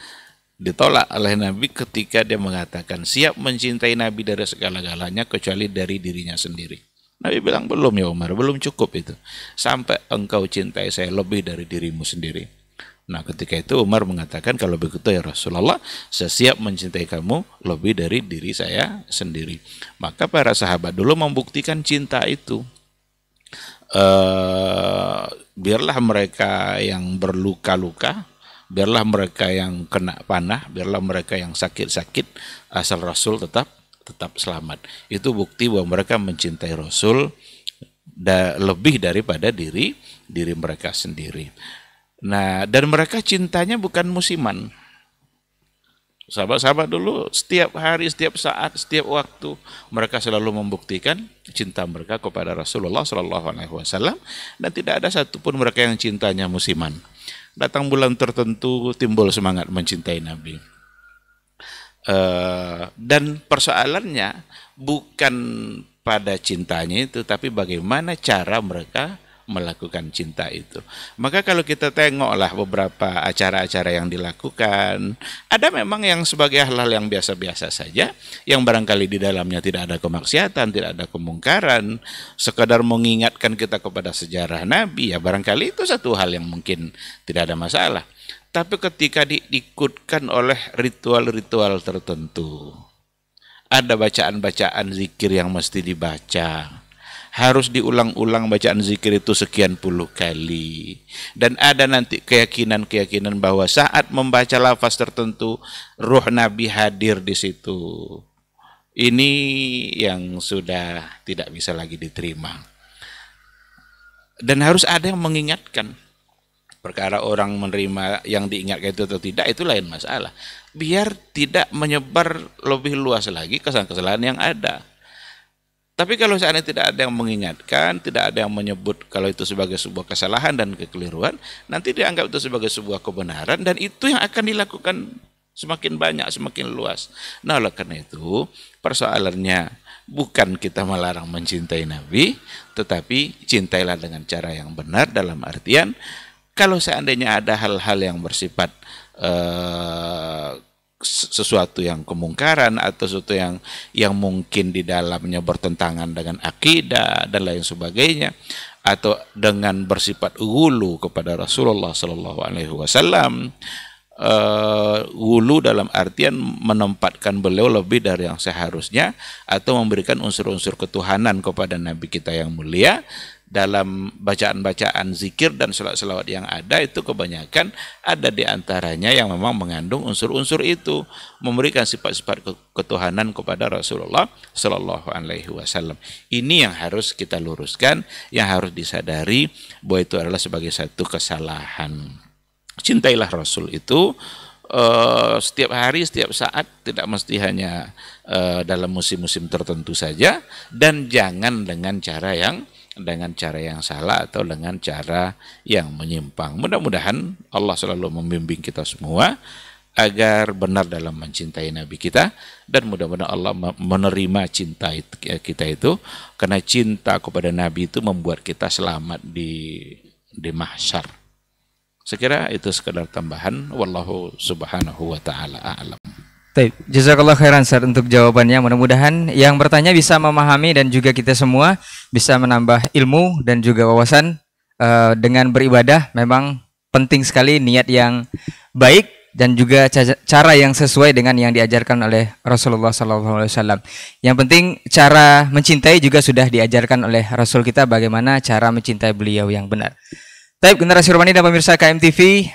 Speaker 2: ditolak oleh Nabi ketika dia mengatakan siap mencintai Nabi dari segala-galanya kecuali dari dirinya sendiri. Nabi bilang, belum ya Umar, belum cukup itu. Sampai engkau cintai saya lebih dari dirimu sendiri. Nah ketika itu Umar mengatakan, kalau begitu ya Rasulullah, saya siap mencintai kamu lebih dari diri saya sendiri. Maka para sahabat dulu membuktikan cinta itu. Biarlah mereka yang berluka-luka, biarlah mereka yang kena panah, biarlah mereka yang sakit-sakit, asal Rasul tetap selamat. Itu bukti bahwa mereka mencintai Rasul lebih daripada diri mereka sendiri. Nah, dan mereka cintanya bukan musiman. Sahabat-sahabat dulu setiap hari, setiap saat, setiap waktu mereka selalu membuktikan cinta mereka kepada Rasulullah SAW, dan tidak ada satupun mereka yang cintanya musiman. Datang bulan tertentu timbul semangat mencintai Nabi. Dan persoalannya bukan pada cintanya itu, tapi bagaimana cara mereka melakukan cinta itu. Maka kalau kita tengoklah beberapa acara-acara yang dilakukan, ada memang yang sebagai hal-hal yang biasa-biasa saja, yang barangkali di dalamnya tidak ada kemaksiatan, tidak ada kemungkaran, sekadar mengingatkan kita kepada sejarah Nabi, ya barangkali itu satu hal yang mungkin tidak ada masalah. Tapi ketika diikutkan oleh ritual-ritual tertentu, ada bacaan-bacaan zikir yang mesti dibaca, harus diulang-ulang bacaan zikir itu sekian puluh kali, dan ada nanti keyakinan-keyakinan bahwa saat membaca lafaz tertentu ruh Nabi hadir di situ. Ini yang sudah tidak bisa lagi diterima, dan harus ada yang mengingatkan. Perkara orang menerima yang diingatkan itu atau tidak, itu lain masalah. Biar tidak menyebar lebih luas lagi kesalahan-kesalahan yang ada. Tapi kalau seandainya tidak ada yang mengingatkan, tidak ada yang menyebut kalau itu sebagai sebuah kesalahan dan kekeliruan, nanti dianggap itu sebagai sebuah kebenaran, dan itu yang akan dilakukan semakin banyak, semakin luas. Nah, oleh karena itu, persoalannya bukan kita melarang mencintai Nabi, tetapi cintailah dengan cara yang benar, dalam artian kalau seandainya ada hal-hal yang bersifat sesuatu yang kemungkaran atau sesuatu yang mungkin di dalamnya bertentangan dengan akidah dan lain sebagainya, atau dengan bersifat ghulu kepada Rasulullah Sallallahu Alaihi Wasallam, ghulu dalam artian menempatkan beliau lebih dari yang seharusnya atau memberikan unsur-unsur ketuhanan kepada Nabi kita yang mulia, dalam bacaan-bacaan zikir dan selawat-selawat yang ada itu kebanyakan ada di antaranya yang memang mengandung unsur-unsur itu, memberikan sifat-sifat ketuhanan kepada Rasulullah Sallallahu Alaihi Wasallam. Ini yang harus kita luruskan, yang harus disadari bahwa itu adalah sebagai satu kesalahan. Cintailah Rasul itu setiap hari, setiap saat, tidak mesti hanya dalam musim-musim tertentu saja, dan jangan dengan cara yang salah atau dengan cara yang menyimpang. Mudah-mudahan Allah selalu membimbing kita semua agar benar dalam mencintai Nabi kita, dan mudah-mudahan Allah menerima cinta kita itu, karena cinta kepada Nabi itu membuat kita selamat di mahsyar. Sekira itu sekedar tambahan. Wallahu subhanahu wa ta'ala a'lam.
Speaker 4: Baik, jazakallah khairan Ustaz untuk jawabannya. Mudah-mudahan yang bertanya bisa memahami dan juga kita semua bisa menambah ilmu dan juga wawasan dengan beribadah. Memang penting sekali niat yang baik dan juga cara yang sesuai dengan yang diajarkan oleh Rasulullah SAW. Yang penting cara mencintai juga sudah diajarkan oleh Rasul kita, bagaimana cara mencintai beliau yang benar. Baik, generasi Robbani dan pemirsa KMTV,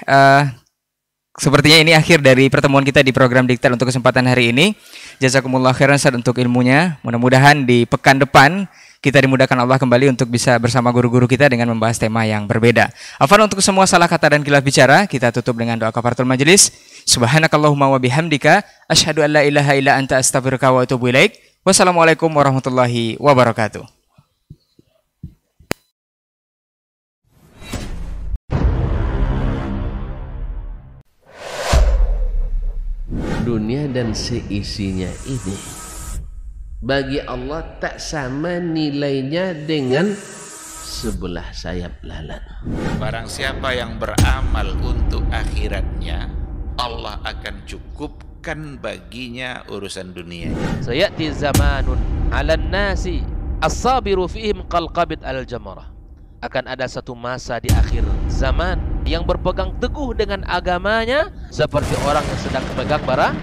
Speaker 4: sepertinya ini akhir dari pertemuan kita di program Diktat untuk kesempatan hari ini. Jazakumullah khairan Ustaz untuk ilmunya. Mudah-mudahan di pekan depan kita dimudahkan Allah kembali untuk bisa bersama guru-guru kita dengan membahas tema yang berbeda. Afwan untuk semua salah kata dan khilaf bicara. Kita tutup dengan doa kafaratul majelis. Subhanakallahumma wa bihamdika asyhadu an la ilaha illa anta astaghfiruka wa atubu ilaik. Wassalamualaikum warahmatullahi wabarakatuh.
Speaker 1: Dunia dan seisinya ini bagi Allah tak sama nilainya dengan sebelah sayap lalat.
Speaker 2: Barang siapa yang beramal untuk akhiratnya, Allah akan cukupkan baginya urusan dunianya.
Speaker 3: Sayati zamanun 'alan nasi as-sabiru fihim qalqabit al-jamarah. Akan ada satu masa di akhir zaman yang berpegang teguh dengan agamanya seperti orang yang sedang memegang bara